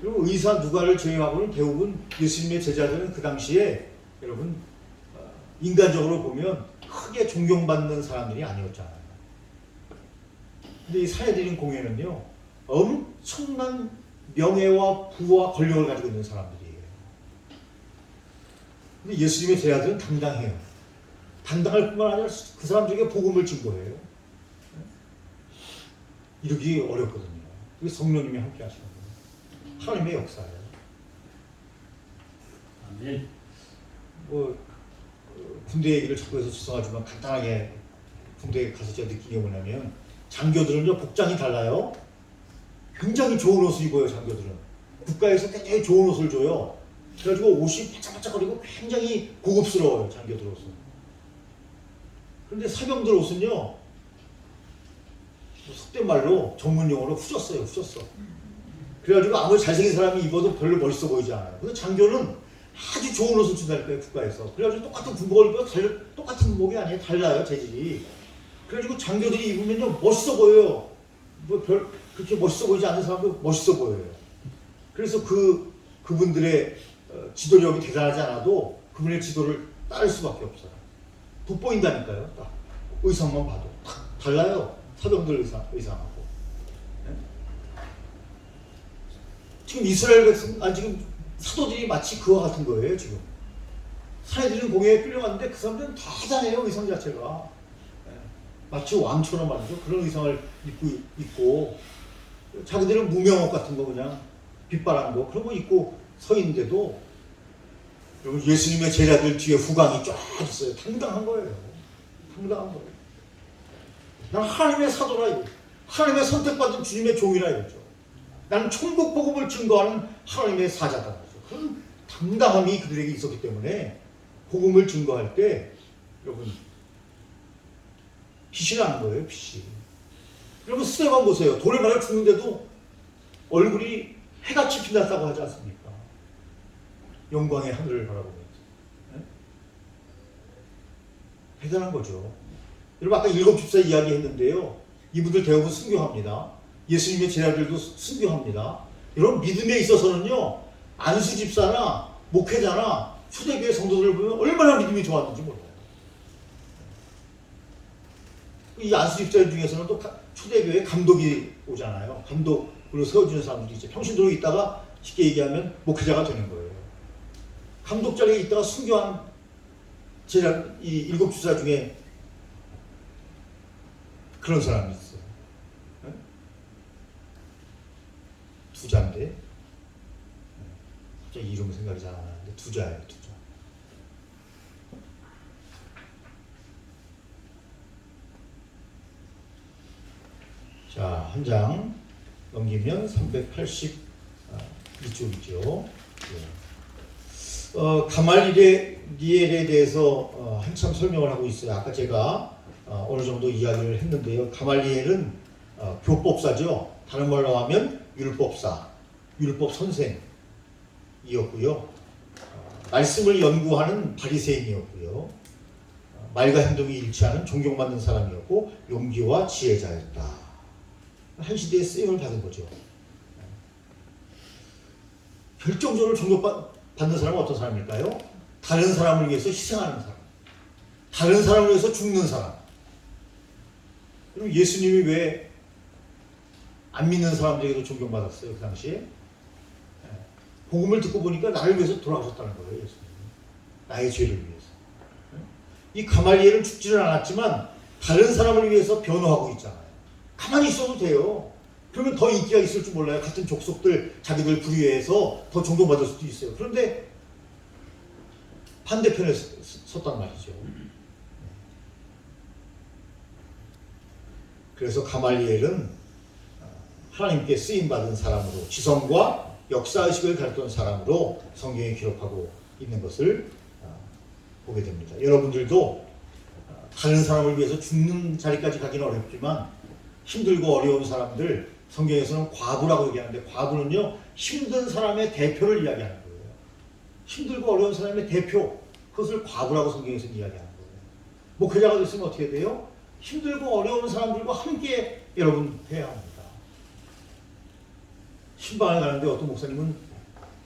[SPEAKER 1] 그리고 의사 누가를 제외하고는 대부분 예수님의 제자들은 그 당시에 여러분 인간적으로 보면 크게 존경받는 사람들이 아니었잖아요. 근데 이 사례들인 공회는요, 엄청난 명예와 부와 권력을 가지고 있는 사람들이에요. 근데 예수님의 제자들은 당당해요. 당당할 뿐만 아니라 그 사람들에게 복음을 증거해요. 이러기 어렵거든요. 그게 성령님이 함께 하시는 거예요. 하나님의 역사예요.
[SPEAKER 2] 아멘.
[SPEAKER 1] 군대 얘기를 자꾸 해서 죄송하지만 간단하게 군대에 가서 제가 느낀 게 뭐냐면, 장교들은요, 복장이 달라요. 굉장히 좋은 옷을 입어요. 장교들은 국가에서 굉장히 좋은 옷을 줘요. 그래가지고 옷이 반짝반짝거리고 굉장히 고급스러워요. 장교들 옷은. 그런데 사병들 옷은요, 속된 말로 전문 용어로 후졌어요. 그래가지고 아무리 잘생긴 사람이 입어도 별로 멋있어 보이지 않아요. 근데 장교는 아주 좋은 옷을 준다니까요, 국가에서. 그래가지고 똑같은 군복을 입어도 똑같은 군복이 아니에요. 달라요, 재질이. 그래가지고 장교들이 입으면요, 멋있어 보여요. 그렇게 멋있어 보이지 않는 사람도 멋있어 보여요. 그래서 그분들의 지도력이 대단하지 않아도 그분의 지도를 따를 수밖에 없어요. 돋보인다니까요. 딱 의상만 봐도 딱 달라요. 사병들 의상하고. 네? 지금 이스라엘 백성, 지금 사도들이 마치 그와 같은 거예요. 지금 사내들은 공회에 끌려갔는데 그 사람들은 대단해요. 의상 자체가. 네? 마치 왕처럼 말이죠. 그런 의상을 입고 자기들은 무명옷 같은 거, 그냥 빛바란 거, 그런 거 입고 서 있는데도 여러분, 예수님의 제자들 뒤에 후광이 쫙 있어요. 당당한 거예요. 난 하나님의 사도라 이거죠. 하나님의 선택받은 주님의 종이라 이거죠. 나는 천국 복음을 증거하는 하나님의 사자다. 그런 당당함이 그들에게 있었기 때문에 복음을 증거할 때 여러분, 빛이 나는 거예요. 빛이. 여러분, 스데반 보세요. 돌에 맞아 죽는데도 얼굴이 해같이 빛났다고 하지 않습니까? 영광의 하늘을 바라보면서. 네? 대단한 거죠. 여러분, 아까 7 집사 이야기 했는데요, 이분들 대부분 순교합니다. 예수님의 제자들도 순교합니다. 여러분, 믿음에 있어서는요, 안수 집사나 목회자나 초대교회 성도들을 보면 얼마나 믿음이 좋았는지 몰라요. 이 안수 집사 중에서는 또 초대교회 감독이 오잖아요. 감독으로 세워주는 사람들이 있죠. 평신도로 있다가 쉽게 얘기하면 목회자가 되는 거예요. 감독 자리에 있다가 순교한 제자, 이 7 집사 중에 그런 사람이 있어요. 네? 두자인데, 갑자기 이름 생각이 잘 안 나는데, 두자예요, 두자. 자, 한 장 넘기면 380 이쪽이죠. 가말리엘에 대해서 한참 설명을 하고 있어요. 아까 제가 어느 정도 이야기를 했는데요. 가말리엘은 교법사죠. 다른 말로 하면 율법사, 율법 선생이었고요. 말씀을 연구하는 바리새인이었고요. 말과 행동이 일치하는 존경받는 사람이었고 용기와 지혜자였다. 한 시대에 쓰임을 받은 거죠. 결정적으로 존경받는 사람은 어떤 사람일까요? 다른 사람을 위해서 희생하는 사람, 다른 사람을 위해서 죽는 사람. 그럼 예수님이 왜 안 믿는 사람들에게도 존경받았어요? 그 당시에 복음을 듣고 보니까 나를 위해서 돌아가셨다는 거예요. 예수님, 나의 죄를 위해서. 이 가말리엘은 죽지는 않았지만 다른 사람을 위해서 변호하고 있잖아요. 가만히 있어도 돼요. 그러면 더 인기가 있을 줄 몰라요. 같은 족속들 자기들 불의해서 더 존경받을 수도 있어요. 그런데 반대편에 섰단 말이죠. 그래서 가말리엘은 하나님께 쓰임받은 사람으로, 지성과 역사의식을 가졌던 사람으로 성경에 기록하고 있는 것을 보게 됩니다. 여러분들도 다른 사람을 위해서 죽는 자리까지 가기는 어렵지만 힘들고 어려운 사람들, 성경에서는 과부라고 얘기하는데, 과부는요 힘든 사람의 대표를 이야기하는 거예요. 힘들고 어려운 사람의 대표, 그것을 과부라고 성경에서 이야기하는 거예요. 목회자가 됐으면 어떻게 돼요? 힘들고 어려운 사람들과 함께 여러분 해야 합니다. 신방을 가는데 어떤 목사님은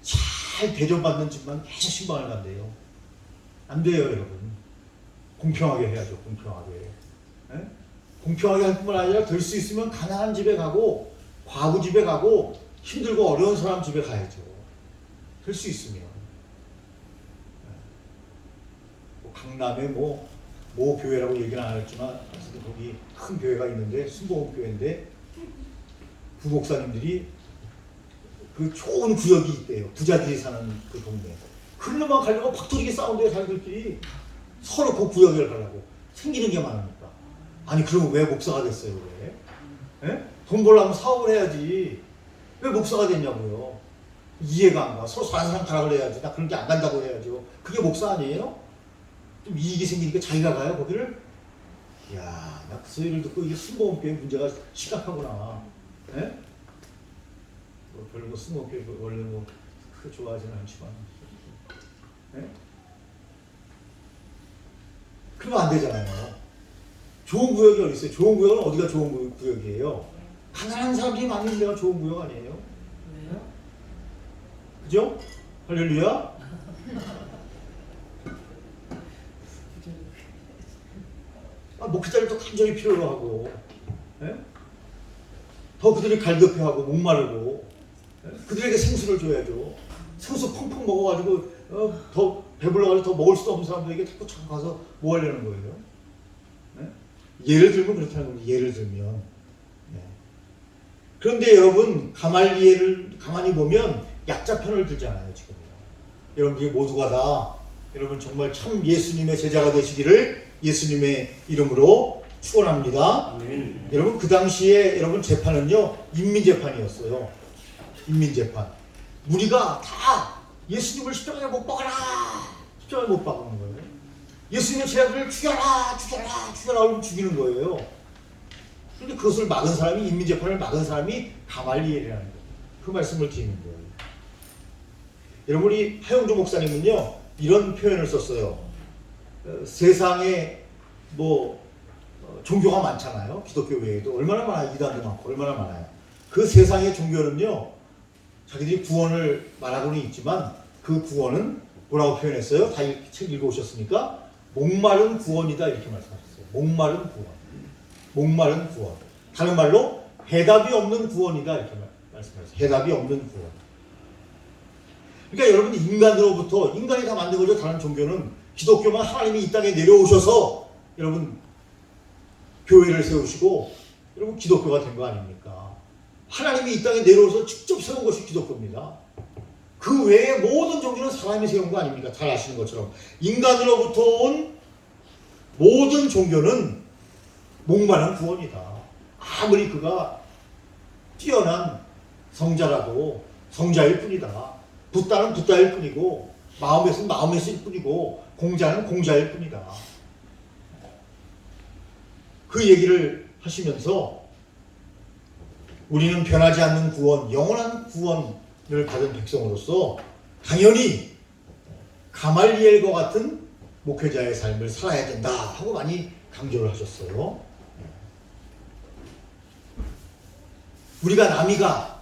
[SPEAKER 1] 잘 대접받는 집만 계속 신방을 간대요. 안 돼요, 여러분. 공평하게 해야죠. 공평하게. 에? 공평하게 할 뿐만 아니라 될 수 있으면 가난한 집에 가고 과부 집에 가고 힘들고 어려운 사람 집에 가야죠. 될 수 있으면. 강남에 모 교회라고 얘기는 안 했지만 거기 큰 교회가 있는데 순복음 교회인데 부목사님들이 그 좋은 구역이 있대요. 부자들이 사는 그 동네. 그놈만 가려고 박터리게 싸운대요. 자기들끼리 서로 그 구역을 가려고. 생기는 게 많으니까. 아니 그러면 왜 목사가 됐어요? 왜? 에? 돈 벌려면 사업을 해야지. 왜 목사가 됐냐고요. 이해가 안 가. 서로 사는 사람 가라 그래야지. 나 그런 게 안 간다고 해야죠. 그게 목사 아니에요? 좀 이익이 생기니까 자기가 가요 거기를? 이야, 나 그 소리를 듣고 이게 순복음교회 문제가 심각하구나. 에? 별로 뭐 순복음교회 원래 뭐 크게 좋아하지는 않지만, 에? 그러면 안 되잖아요. 좋은 구역이 어디 있어요? 좋은 구역은 어디가 좋은 구역이에요? 가난한 사람들이 많은 데가 좋은 구역 아니에요?
[SPEAKER 3] 왜요?
[SPEAKER 1] 그죠? 할렐루야? 목회자를 또 간절히 필요로 하고, 에? 더 그들이 갈급해하고 목마르고, 에? 그들에게 생수를 줘야죠. 생수 펑펑 먹어가지고 더 배불러가지고 더 먹을 수도 없는 사람들에게 자꾸 가서 뭐 하려는 거예요? 에? 예를 들면 그렇다는 겁니다. 예를 들면. 네. 그런데 여러분 가말리엘을 가만히 보면 약자 편을 들잖아요. 지금 여러분들이 모두가 다 여러분 정말 참 예수님의 제자가 되시기를 예수님의 이름으로 축원합니다. 여러분 그 당시에 여러분 재판은요 인민재판이었어요. 인민재판. 우리가 다 예수님을 십자가에 못 박아라, 십자가에 못 박는 거예요. 예수님의 제자들을 죽여라, 죽여라, 죽여라 하면 죽이는 거예요. 그런데 그것을 막은 사람이, 인민재판을 막은 사람이 가말리엘이라는 거예요. 그 말씀을 드리는 거예요. 여러분 우리 하영조 목사님은요 이런 표현을 썼어요. 세상에 뭐 종교가 많잖아요. 기독교 외에도 얼마나 많아요. 이단도 많고 얼마나 많아요. 그 세상의 종교는요 자기들이 구원을 말하고는 있지만 그 구원은 뭐라고 표현했어요? 다 책 읽어오셨습니까? 목마른 구원이다 이렇게 말씀하셨어요. 목마른 구원. 목마른 구원. 다른 말로 해답이 없는 구원이다 이렇게 말씀하셨어요. 해답이 없는 구원. 그러니까 여러분 인간으로부터, 인간이 다 만든 거죠. 다른 종교는. 기독교만 하나님이 이 땅에 내려오셔서 여러분 교회를 세우시고 여러분 기독교가 된 거 아닙니까? 하나님이 이 땅에 내려오셔서 직접 세운 것이 기독교입니다. 그 외에 모든 종교는 사람이 세운 거 아닙니까? 잘 아시는 것처럼 인간으로부터 온 모든 종교는 목마른 구원이다. 아무리 그가 뛰어난 성자라도 성자일 뿐이다. 붓다는 붓다일 뿐이고 마음에서는 마음에서일 뿐이고 공자는 공자일 뿐이다. 그 얘기를 하시면서 우리는 변하지 않는 구원, 영원한 구원을 받은 백성으로서 당연히 가말리엘과 같은 목회자의 삶을 살아야 된다 하고 많이 강조를 하셨어요. 우리가 남이가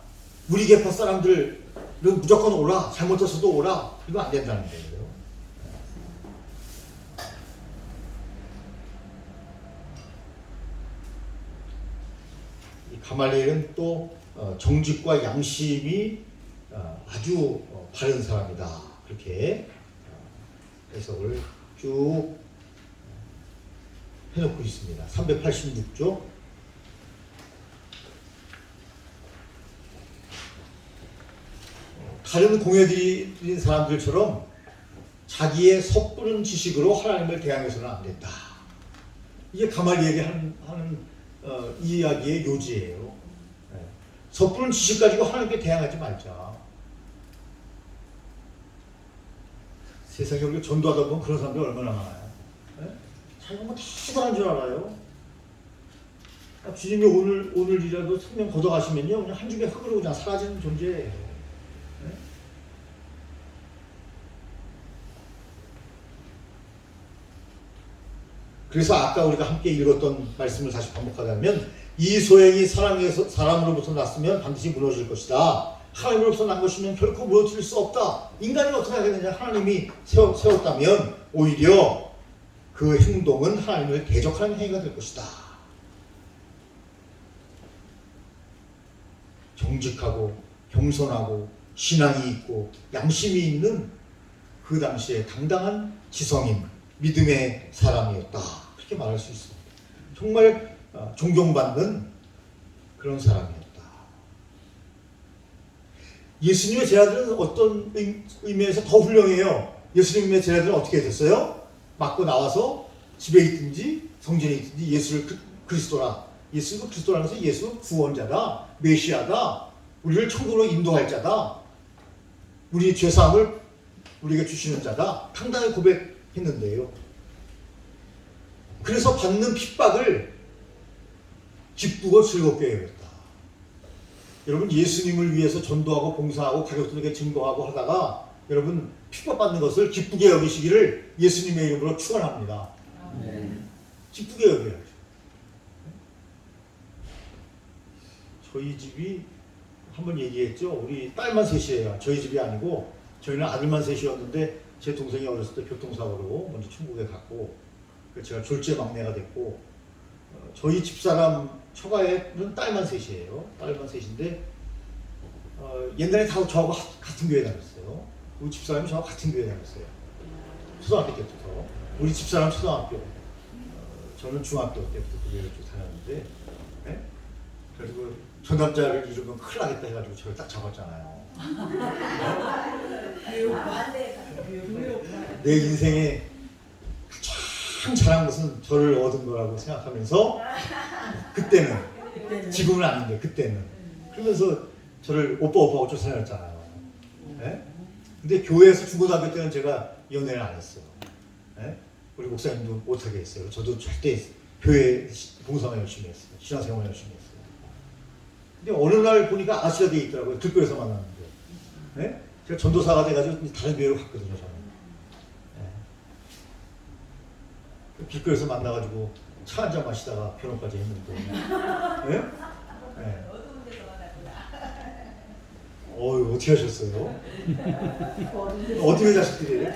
[SPEAKER 1] 우리 계파 사람들은 무조건 오라, 잘못해서도 오라, 이거 안 된다는 거예요. 이 가말리엘은 또 정직과 양심이 아주 바른 사람이다. 그렇게 해석을 쭉 해놓고 있습니다. 386조. 다른 공예드린 사람들처럼 자기의 섣부른 지식으로 하나님을 대항해서는 안 된다. 이게 가말리엘이 하는 이야기의 요지예요. 네. 섣부른 지식 가지고 하나님께 대항하지 말자. 세상에 우리가 전도하다 보면 그런 사람들이 얼마나 많아요. 네? 자기가 뭐 다 잘한 줄 알아요. 주님이 오늘이라도 생명 걷어가시면요, 그냥 한 줌의 흙으로 그냥 사라지는 존재예요. 그래서 아까 우리가 함께 읽었던 말씀을 다시 반복하자면 이 소행이 사람으로부터 났으면 반드시 무너질 것이다. 하나님으로부터 난 것이면 결코 무너질 수 없다. 인간이 어떻게 하게 되냐? 하나님이 세웠다면 오히려 그 행동은 하나님을 대적하는 행위가 될 것이다. 정직하고 겸손하고 신앙이 있고 양심이 있는 그 당시에 당당한 지성인 믿음의 사람이었다. 그렇게 말할 수 있습니다. 정말 존경받는 그런 사람이었다. 예수님의 제자들은 어떤 의미에서 더 훌륭해요. 예수님의 제자들은 어떻게 됐어요? 맞고 나와서 집에 있든지 성전에 있든지 예수를 그리스도라. 예수가 그리스도라면서 예수 구원자다. 메시아다. 우리를 천국으로 인도할 자다. 우리의 죄사함을 우리에게 주시는 자다. 당당히 고백했는데요. 그래서 받는 핍박을 기쁘고 즐겁게 여겼다. 여러분, 예수님을 위해서 전도하고 봉사하고 가족들에게 증거하고 하다가 여러분 핍박받는 것을 기쁘게 여기시기를 예수님의 이름으로 축원합니다. 기쁘게 여겨야죠. 저희 집이 한번 얘기했죠. 우리 딸만 셋이에요. 저희 집이 아니고 저희는 아들만 셋이었는데 제 동생이 어렸을 때 교통사고로 먼저 천국에 갔고 제가 졸제 막내가 됐고 저희 집사람 처가에는 딸만 셋이에요. 딸만 셋인데 옛날에 다 저하고 같은 교회 다녔어요. 우리 집사람이 저하고 같은 교회 다녔어요. 초등학교 때부터. 우리 집사람 초등학교. 저는 중학교 때부터 그 교회를 쭉 다녔는데 네? 그래서 저 남자를 잃으면 큰일 나겠다 해가지고 저를 딱 잡았잖아요. 내 인생에 가장 잘한 것은 저를 얻은 거라고 생각하면서 그때는 지금은 아닌데 그때는 그러면서 저를 오빠하고 쫓아다녔잖아요. 네? 근데 교회에서 중고등학교 때는 제가 연애를 안 했어요. 네? 우리 목사님도 못하게 했어요. 저도 절대 교회 봉사만 열심히 했어요. 신앙생활 열심히 했어요. 근데 어느 날 보니까 아저씨가 돼 있더라고요. 길거리에서 만났는데. 네? 제가 전도사가 돼가지고 다른 교회로 갔거든요. 저는. 네. 길거리에서 만나가지고 차 한잔 마시다가 결혼까지 했는데. 네? 네. 어떻게 하셨어요? 어둠의 자식들이에요.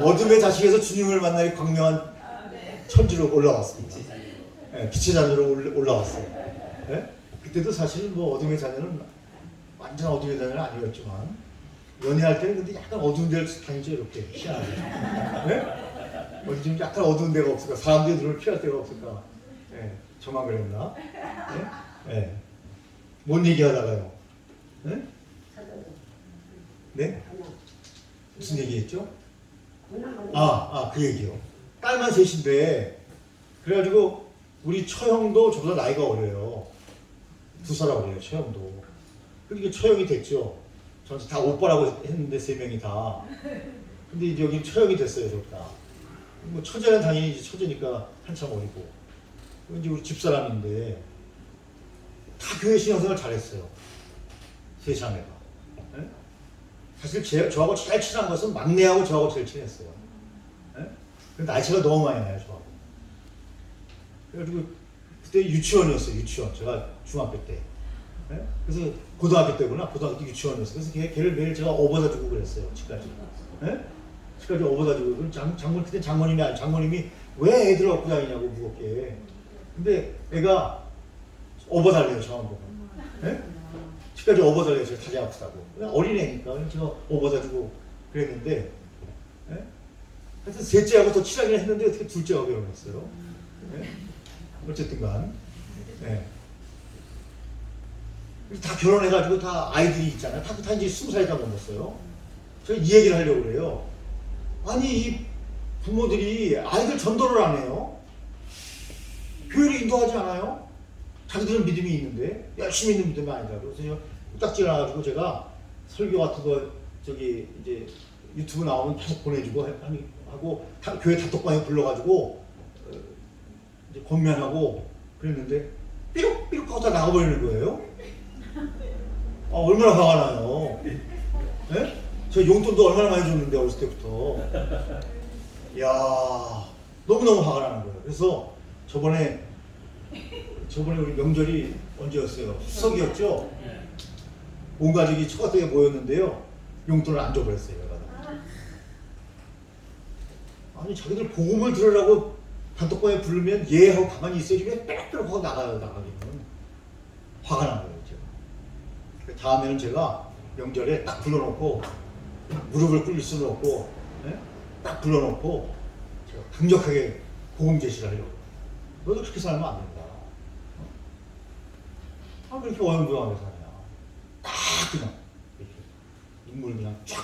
[SPEAKER 1] 어둠의 자식에서 주님을 만나기 광명한 천지로 올라왔습니다. 네, 빛의 자녀로 올라왔어요. 네? 그때도 사실은 뭐 어둠의 자녀는 완전 어둠의 자녀는 아니었지만 연애할 때는 근데 약간 어두운 데를 다니죠. 이렇게 희한하게. 네? 어디 좀 약간 어두운 데가 없을까? 사람들이 눈을 피할 데가 없을까? 네, 저만 그랬나? 네? 네. 뭔 얘기하다가요? 네? 네? 무슨 얘기했죠? 그 얘기요. 딸만 셋인데 그래가지고 우리 처형도 저보다 나이가 어려요. 2살 어려요. 처형도. 그게 처형이 됐죠. 저한테 다 오빠라고 했는데 3명이 다. 근데 이제 여기 처형이 됐어요, 저다. 뭐 처제는 당연히 이제 처제니까 한참 어리고. 이제 우리 집사람인데 다 교회 신앙생활 잘했어요. 3자매가. 예? 사실 저하고 제일 친한 것은 막내하고 저하고 제일 친했어요. 예? 근데 나이 차가 너무 많이 나요, 저하고. 그래가지고 그때 유치원이었어요, 유치원. 제가 중학교 때. 예? 그래서 고등학교 때구나. 고등학교 때 유치원이었어요. 그래서 걔를 매일 제가 업어다 주고 그랬어요, 집까지. 예? 집까지 업어다 주고. 그럼 장모님, 그때 장모님이 왜 애들을 업고 다니냐고, 무겁게. 근데 애가 업어달래요, 저만 보고. 예? 집까지 업어달래요, 제가 다리 아프다고. 그냥 어린애니까 제가 업어다 주고 그랬는데, 예? 하여튼 셋째하고 더 친하긴 했는데 어떻게 둘째하고 결혼했어요. 예? 어쨌든 간. 예. 다 결혼해가지고 다 아이들이 있잖아요. 다 이제 20살이 다 넘었어요. 제가 이 얘기를 하려고 그래요. 아니, 이 부모들이 아이들 전도를 안 해요. 교회를 인도하지 않아요. 자기들은 믿음이 있는데, 열심히 있는 믿음이 아니더라고요. 그래서 딱지가 나가지고 제가 설교 같은 거, 저기, 이제 유튜브 나오면 계속 보내주고 하고, 교회 단톡방에 불러가지고, 이제 권면하고 그랬는데, 삐룩삐룩 하고 다 나가버리는 거예요. 아, 얼마나 화가 나요. 예? 저 용돈도 얼마나 많이 줬는데, 어렸을 때부터. 이야, 너무너무 화가 나는 거예요. 그래서 저번에 우리 명절이 언제였어요? 추석이었죠? 온 가족이 처가댁에 모였는데요. 용돈을 안 줘버렸어요. 아니, 자기들 복음을 들으라고 단톡방에 부르면 예 하고 가만히 있어주면 빼빼빼 하고 나가요. 나가기는. 화가 난 거예요. 제가. 다음에는 제가 명절에 딱 불러놓고 무릎을 꿇릴 수는 없고, 예? 딱 불러놓고 제가 강력하게 복음 제시를 하려고. 너도 그렇게 살면 안 된다. 아, 왜 이렇게 어영부영하게 사냐. 딱 그냥 이렇게 눈물 그냥 쫙.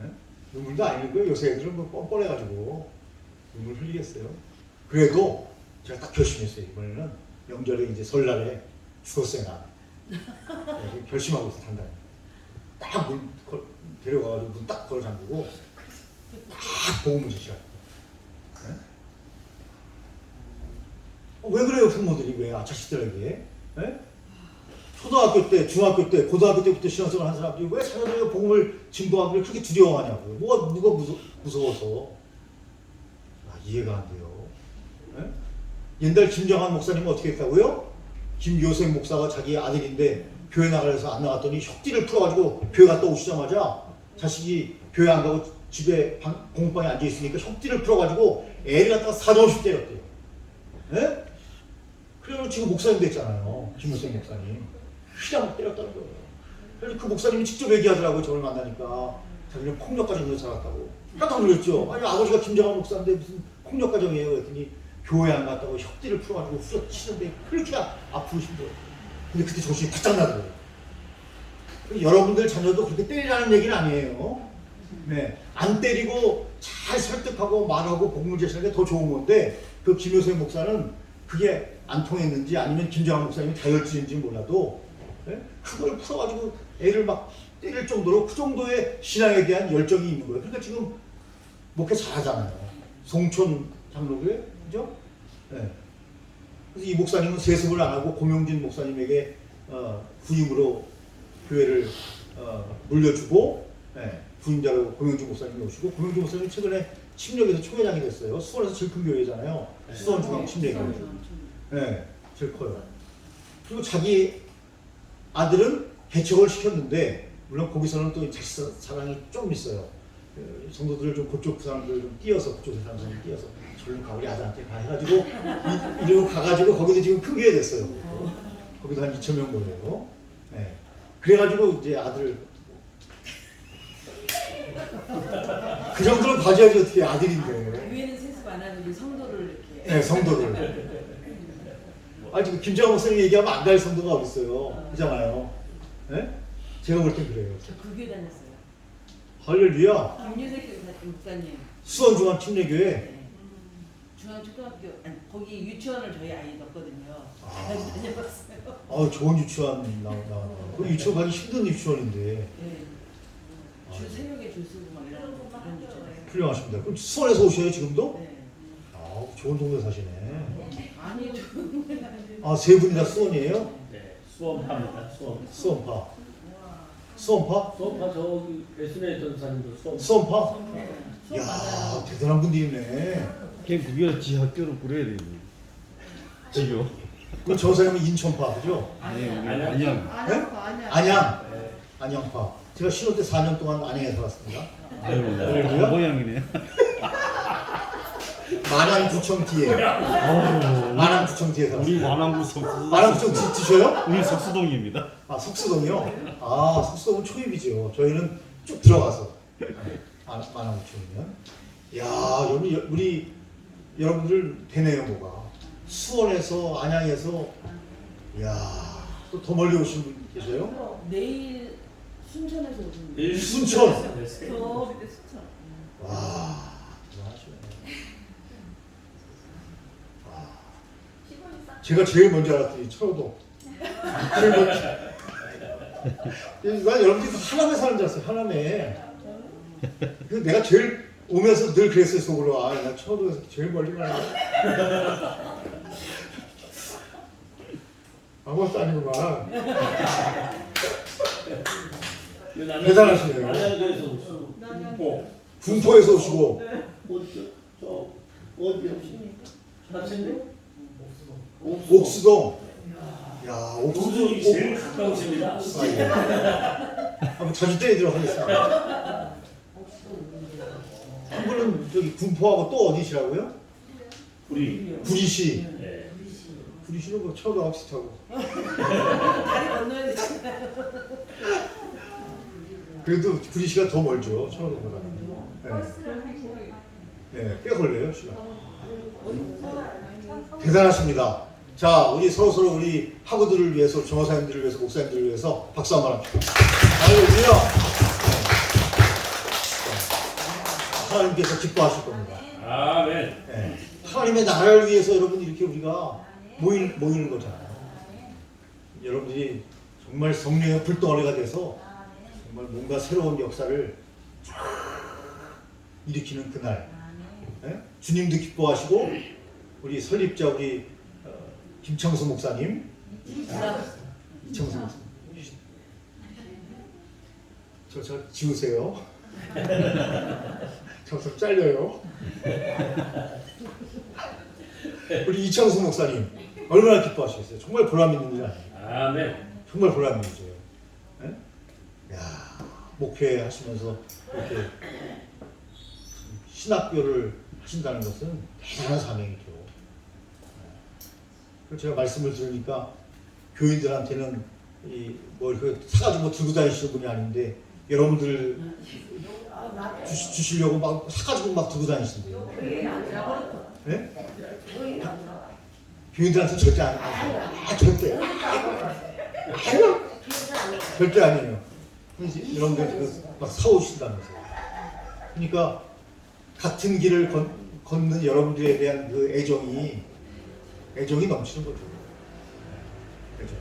[SPEAKER 1] 예? 눈물도 아니고 요새 애들은 뭐 뻔뻔해가지고 눈물 흘리겠어요. 그래도 제가 딱 결심했어요. 이번에는 명절에 이제 설날에 죽었어요, 나. 네, 결심하고 있어, 단단히. 딱 문 데려가가지고 문 딱 걸어 잠그고 딱 복음을 제시하고. 네? 왜 그래요, 부모들이? 왜 자식들에게? 네? 초등학교 때, 중학교 때, 고등학교 때부터 신앙생활 한 사람들이 왜 자녀들에게 복음을 증거하기를 그렇게 두려워하냐고요. 누가 무서워서. 아, 이해가 안 돼요. 네? 옛날 김정한 목사님은 어떻게 했다고요? 김요셉 목사가 자기 아들인데 교회 나가려서 안 나갔더니 혁띠를 풀어가지고 교회 갔다 오시자마자 자식이 교회 안 가고 집에 공방에 앉아있으니까 혁띠를 풀어가지고 애를 갖다가 사정없이 때렸대요. 네? 그래서 지금 목사님 됐잖아요. 김요셉 목사님. 휘장 때렸다는 거예요. 그래서 그 목사님이 직접 얘기하더라고요. 저를 만나니까. 자기는 폭력 가정에서 자랐다고. 깜짝 놀랐죠. 아니, 아버지가 김정한 목사인데 무슨 폭력 가정이에요. 그랬더니 교회 안 갔다고 혁띠를 풀어가지고 후려치는데 그렇게 아프고 힘들어요. 근데 그때 정신이 바짝 나더라고요. 여러분들 자녀도 그렇게 때리라는 얘기는 아니에요. 네, 안 때리고 잘 설득하고 말하고 복음을 제시하는 게 더 좋은 건데 그 김효생 목사는 그게 안 통했는지 아니면 김정한 목사님이 다혈질인지 몰라도 네? 그걸 풀어가지고 애를 막 때릴 정도로 그 정도의 신앙에 대한 열정이 있는 거예요. 그러니까 지금 목회 잘하잖아요. 송촌 장로교회, 그죠? 네. 그래서 이 목사님은 세습을 안 하고 고명진 목사님에게 후임으로 교회를 물려주고 네. 부임자로 고명진 목사님이 오시고 고명진 목사님이 최근에 침례교에서 총회장이 됐어요. 수원에서 제일 큰 교회잖아요. 수원중앙 침례교회. 네, 제일 커요. 그리고 자기 아들은 개척을 시켰는데 물론 거기서는 또 자식 사랑이 좀 있어요. 성도들을 좀 그쪽 사람들을 좀 띄어서 그쪽에 사는 사람을 띄어서 저는 가 우리 아들한테 가 해가지고 이러고 가가지고 거기도 지금 큰 교회 됐어요. 거기도 한 2,000명 모여요. 네. 그래가지고 이제 아들을 그 정도는 봐줘야지 어떻게 아들인데.
[SPEAKER 3] 교회는 세습 안 하고 성도를 이렇게.
[SPEAKER 1] 네, 성도를. 아 지금 김정한 목사님 얘기하면 안 갈 성도가 어딨어요. 그잖아요. 네? 제가 볼 땐 그래요.
[SPEAKER 3] 저 그 교회 다녔어요.
[SPEAKER 1] 할렐루야.
[SPEAKER 3] 김유색 목사님.
[SPEAKER 1] 수원중앙 침례교회.
[SPEAKER 3] 네. 중앙초등학교 아니 거기 유치원을 저희 아이 넣었거든요.
[SPEAKER 1] 아.
[SPEAKER 3] 그래서 다녀봤어요.
[SPEAKER 1] 좋은 유치원 나왔네요. 그 유치원 가기 힘든 유치원인데
[SPEAKER 3] 네. 줄 새벽에 줄 서고 막 이런 그런 유치원.
[SPEAKER 1] 훌륭하십니다. 그럼 수원에서 오셔요 지금도?
[SPEAKER 3] 네.
[SPEAKER 1] 좋은 동네 사시네.
[SPEAKER 3] 아니
[SPEAKER 1] 세 분이 다 수원이에요?
[SPEAKER 2] 네, 수원파입니다.
[SPEAKER 1] 수원파. 수원파?
[SPEAKER 2] 수원파 저기 예순에 있던 사람도
[SPEAKER 1] 수원파?
[SPEAKER 3] 네.
[SPEAKER 1] 이야
[SPEAKER 3] 수업 많아요.
[SPEAKER 1] 대단한 분들이네.
[SPEAKER 5] 걔 그게 지 학교로 부려야 되니. 지요.
[SPEAKER 1] 그럼 저 사람은 인천파 그죠?
[SPEAKER 5] 아니 우리
[SPEAKER 2] 아니야.
[SPEAKER 5] 안양.
[SPEAKER 1] 안양.
[SPEAKER 2] 네.
[SPEAKER 1] 안양파. 제가 신혼 때 4년 동안 안양에 살았습니다.
[SPEAKER 5] 아이고 모양이네.
[SPEAKER 1] 마남구청 뒤에. 마남구청 뒤에 살았어요.
[SPEAKER 5] 우리 완안구
[SPEAKER 1] 마남구청 드셔요?
[SPEAKER 5] 우리 석수동입니다.
[SPEAKER 1] 석수동이요? 석수동은 초입이죠. 저희는 쭉 들어가서 마남구청이면. 야 여기 우리 여러분들 되네요 뭐가. 수원에서 안양에서 또 더 멀리 오신 분 계세요?
[SPEAKER 3] 내일 순천에서 오신
[SPEAKER 1] 순천.
[SPEAKER 3] 저 밑에 순천.
[SPEAKER 1] 와 대단하시네. 제가 제일 먼저 알았더니 철호동. 제일 먼저. 난 여러분들이 하남에 사는 줄 알았어요. 하남에. 그 내가 제일 오면서 늘 그랬어요 속으로. 나 철호동에서 제일 멀리 가는 거야. 아무것도 아니구만. 대단하시네요.
[SPEAKER 2] 안양에서 군포.
[SPEAKER 1] 군포에서 오시고.
[SPEAKER 2] 어디요? 사천리?
[SPEAKER 1] 옥수동. 야
[SPEAKER 2] 옥수동이 제일 가까우십니다.
[SPEAKER 1] 예. 한번 자주 때리도록 하겠습니다. 한 분은 저기 군포하고 또 어디시라고요?
[SPEAKER 2] 우리.
[SPEAKER 1] 구리시.
[SPEAKER 2] 네.
[SPEAKER 1] 구리시는 뭐 처우가 비슷하고.
[SPEAKER 3] 다리 건너야 되잖아요.
[SPEAKER 1] 그래도 구리시가 더 멀죠 처우보다. 네, 꽤 걸려요 시간. 대단하십니다. 자, 우리 서로 우리 학우들을 위해서, 전도사님들을 위해서, 목사님들을 위해서 박수 한번 합시다. 할렐루야. 하나님께서 기뻐하실 겁니다.
[SPEAKER 2] 아멘.
[SPEAKER 1] 네. 하나님의 나라를 위해서 여러분 이렇게 우리가 모이는 거잖아요. 여러분들이 정말 성령의 불덩어리가 돼서 정말 뭔가 새로운 역사를 일으키는 그날. 네? 주님도 기뻐하시고 우리 설립자 우리 김창수 목사님, 이창수 목사님, 저 지우세요. 저서 잘려요. 우리 이창수 목사님 얼마나 기뻐하시겠어요? 정말 보람 있는 일 아니에요?
[SPEAKER 2] 아멘.
[SPEAKER 1] 정말 보람 있는 일이에요. 네? 야, 목회 하시면서 이렇게 신학교를 하신다는 것은 대단한 사명이죠. 그래서 제가 말씀을 들으니까 교인들한테는 이뭐 사가지고 들고 다니시는 분이 아닌데 여러분들 주시려고 막 사가지고 막 들고 다니신대요. 네? 교인들한테 절대 안 절대 절대 아니에요. 여러분들 막 사오신다면서요. 그러니까 같은 길을 걷는 여러분들에 대한 그 애정이 넘치는 거죠. 애정.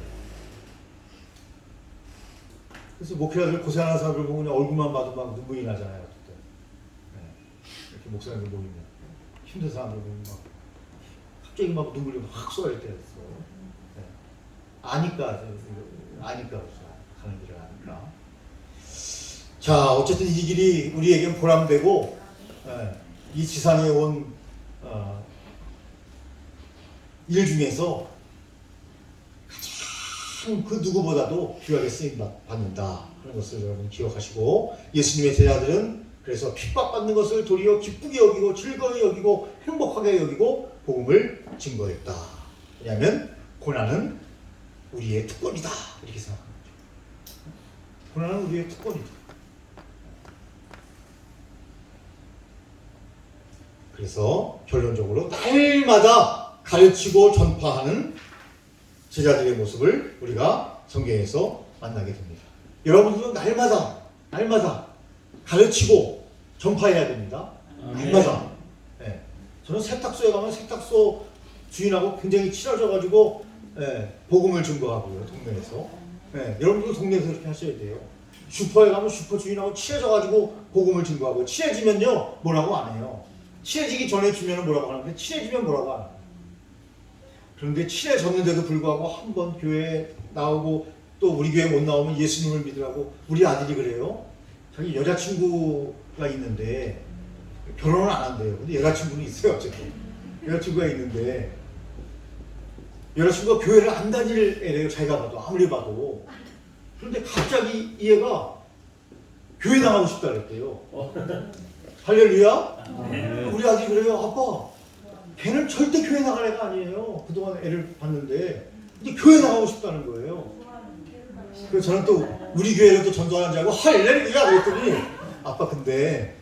[SPEAKER 1] 그래서 목회자들 고생하는 사람들 보면 그냥 얼굴만 봐도 막 눈물이 나잖아요. 그때. 네. 이렇게 목사님들 보이면 힘든 사람들 보면 막 갑자기 막 눈물이 확 쏟아질 때가 있어. 네. 아니까 그렇죠. 가는 길을 아니까. 자, 어쨌든 이 길이 우리에겐 보람되고 이 지상에 온 일 중에서 가장 그 누구보다도 귀하게 쓰임 받는다. 그런 것을 여러분 기억하시고 예수님의 제자들은 그래서 핍박받는 것을 도리어 기쁘게 여기고 즐거이 여기고 행복하게 여기고 복음을 증거했다. 왜냐하면 고난은 우리의 특권이다. 이렇게 생각하는 거죠. 고난은 우리의 특권이다. 그래서 결론적으로 날마다 가르치고 전파하는 제자들의 모습을 우리가 성경에서 만나게 됩니다. 여러분들도 날마다 가르치고 전파해야 됩니다. 날마다. 네. 저는 세탁소에 가면 세탁소 주인하고 굉장히 친해져가지고 복음을 증거하고요, 동네에서. 여러분들도 동네에서 그렇게 하셔야 돼요. 슈퍼에 가면 슈퍼 주인하고 친해져가지고 복음을 증거하고, 친해지면요 뭐라고 안 해요. 친해지기 전에 주면 뭐라고 하는데 친해지면 뭐라고 안 해요. 그런데 친해졌는데도 불구하고 한 번 교회에 나오고 또 우리 교회 못 나오면 예수님을 믿으라고. 우리 아들이 그래요. 자기 여자친구가 있는데 결혼을 안 한대요. 근데 여자친구는 있어요. 어쨌든 여자친구가 있는데 여자친구가 교회를 안 다닐 애래요. 자기가 봐도, 아무리 봐도. 그런데 갑자기 이 애가 교회 나가고 싶다 그랬대요. 할렐루야. 우리 아들이 그래요. 아빠, 걔는 절대 교회 나갈 애가 아니에요. 그동안 애를 봤는데 근데 교회 나가고 싶다는 거예요. 그래서 저는 또 우리 교회를 또 전도하는 줄 알고 할렐루야 그랬더니, 아빠 근데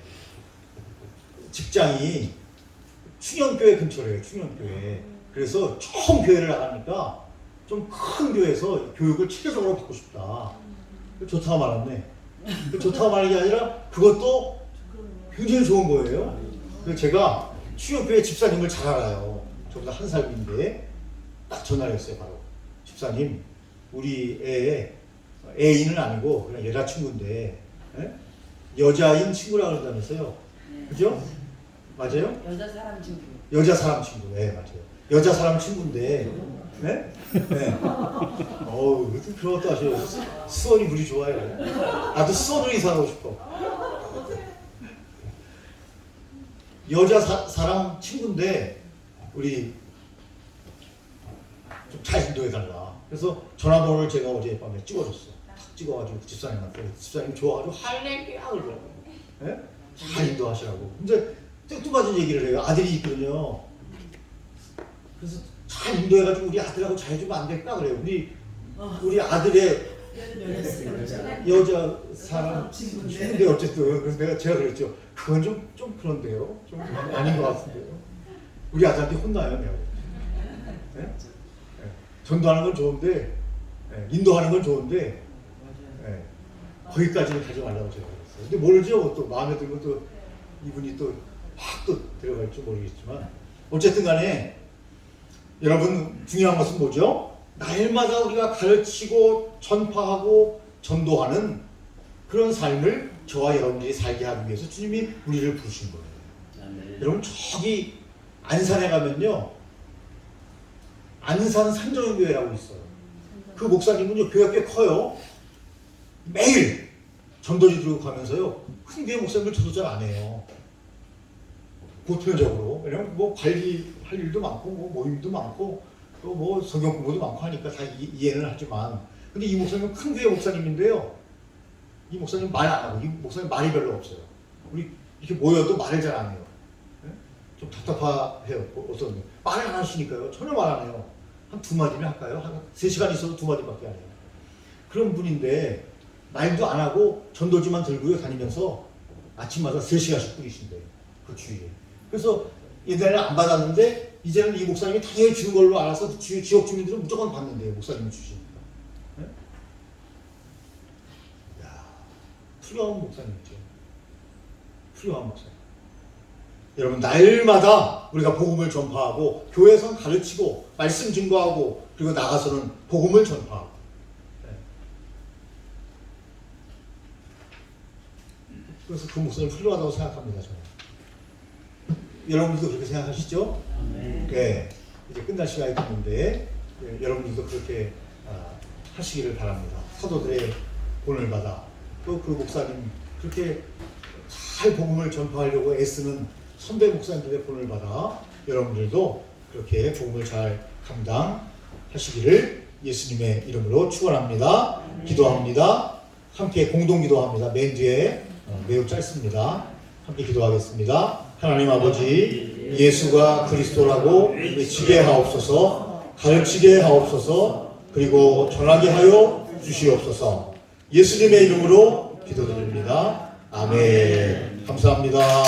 [SPEAKER 1] 직장이 충영교회 근처래요. 충영교회. 그래서 처음 교회를 나가니까 좀 큰 교회에서 교육을 체계적으로 받고 싶다. 좋다고 말았네. 좋다고 말하는 게 아니라 그것도 굉장히 좋은 거예요. 그래서 제가 충영교회 집사님을 잘 알아요. 저보다 한 살 위인데 딱 전화를 했어요. 바로 집사님, 우리 애인은 아니고 그냥 여자친구인데 여자인 친구라 그런다면서요. 그죠? 맞아요?
[SPEAKER 3] 여자 사람 친구.
[SPEAKER 1] 여자 사람 친구. 네, 맞아요. 여자 사람 친구인데, 네? 네. 어우, 그런 것도 아셔요. 수원이 물이 좋아요. 나도 수원으로 이사하고 싶어. 여자 사람 친구인데, 우리 좀 잘 인도해달라. 그래서 전화번호를 제가 어젯밤에 찍어줬어. 탁 찍어가지고 집사님한테. 집사님 좋아가지고 할렐루야 그러더라고요. 네? 잘 인도하시라고. 근데 뚱뚱맞은 얘기를 해요. 아들이 있거든요. 그래서 잘 인도해가지고 우리 아들하고 잘해주면 안 될까 그래요. 우리 아들의 여자 사람 친구인데 어쨌든 그래서 제가 그랬죠. 그건 좀 그런데요. 좀 아닌 것 같은데요. 우리 아들한테 혼나요, 내가. 네? 네. 전도하는 건 좋은데, 인도하는 건 좋은데, 거기까지는 가지 말라고 제가 그랬어요. 근데 모르죠. 또 마음에 들면 또 이분이 또 확 또 들어갈지 모르겠지만, 어쨌든 간에 여러분 중요한 것은 뭐죠? 날마다 우리가 가르치고 전파하고 전도하는 그런 삶을 저와 여러분들이 살게 하기 위해서 주님이 우리를 부르신 거예요. 여러분 저기 안산에 가면요, 안산 산정교회라고 있어요. 그 목사님은요 교회가 꽤 커요. 매일 전도지 들고 가면서요 큰 교회 목사님들 저도 잘 안 해요. 보편적으로. 왜냐면 뭐 관리할 일도 많고 뭐 모임도 많고 또 뭐 성경 공부도 많고 하니까 다 이해는 하지만, 근데 이 목사님은 큰 교회 목사님인데요, 이 목사님 말 안 하고, 이 목사님 말이 별로 없어요. 우리 이렇게 모여도 말을 잘 안 해요. 좀 답답해요. 어떤 말을 안 하시니까요. 전혀 말 안 해요. 한 두 마디는 할까요? 한 3시간 있어도 두 마디밖에 안 해요. 그런 분인데 말도 안 하고 전도지만 들고요 다니면서 아침마다 3시간씩 뿌리신대요. 그 주위에. 그래서 옛날에는 안 받았는데 이제는 이 목사님이 당연히 주는 걸로 알아서 지역 주민들은 무조건 받는데요. 목사님이 주시니까. 네? 야, 훌륭한 목사님이죠. 훌륭한 목사님. 여러분 날마다 우리가 복음을 전파하고 교회에서 가르치고 말씀 증거하고 그리고 나가서는 복음을 전파하고. 네. 그래서 그 목사님 훌륭하다고 생각합니다. 저는. 여러분들도 그렇게 생각하시죠? 네. 이제 끝날 시간이 됐는데 여러분들도 그렇게 하시기를 바랍니다. 사도들의 본을 받아 또 그 목사님 그렇게 잘 복음을 전파하려고 애쓰는 선배 목사님들의 본을 받아 여러분들도 그렇게 복음을 잘 감당하시기를 예수님의 이름으로 축원합니다. 기도합니다. 함께 공동 기도합니다. 맨 뒤에 매우 짧습니다. 함께 기도하겠습니다. 하나님 아버지, 예수가 그리스도라고 외치게 하옵소서, 가르치게 하옵소서, 그리고 전하게 하여 주시옵소서. 예수님의 이름으로 기도드립니다. 아멘. 감사합니다.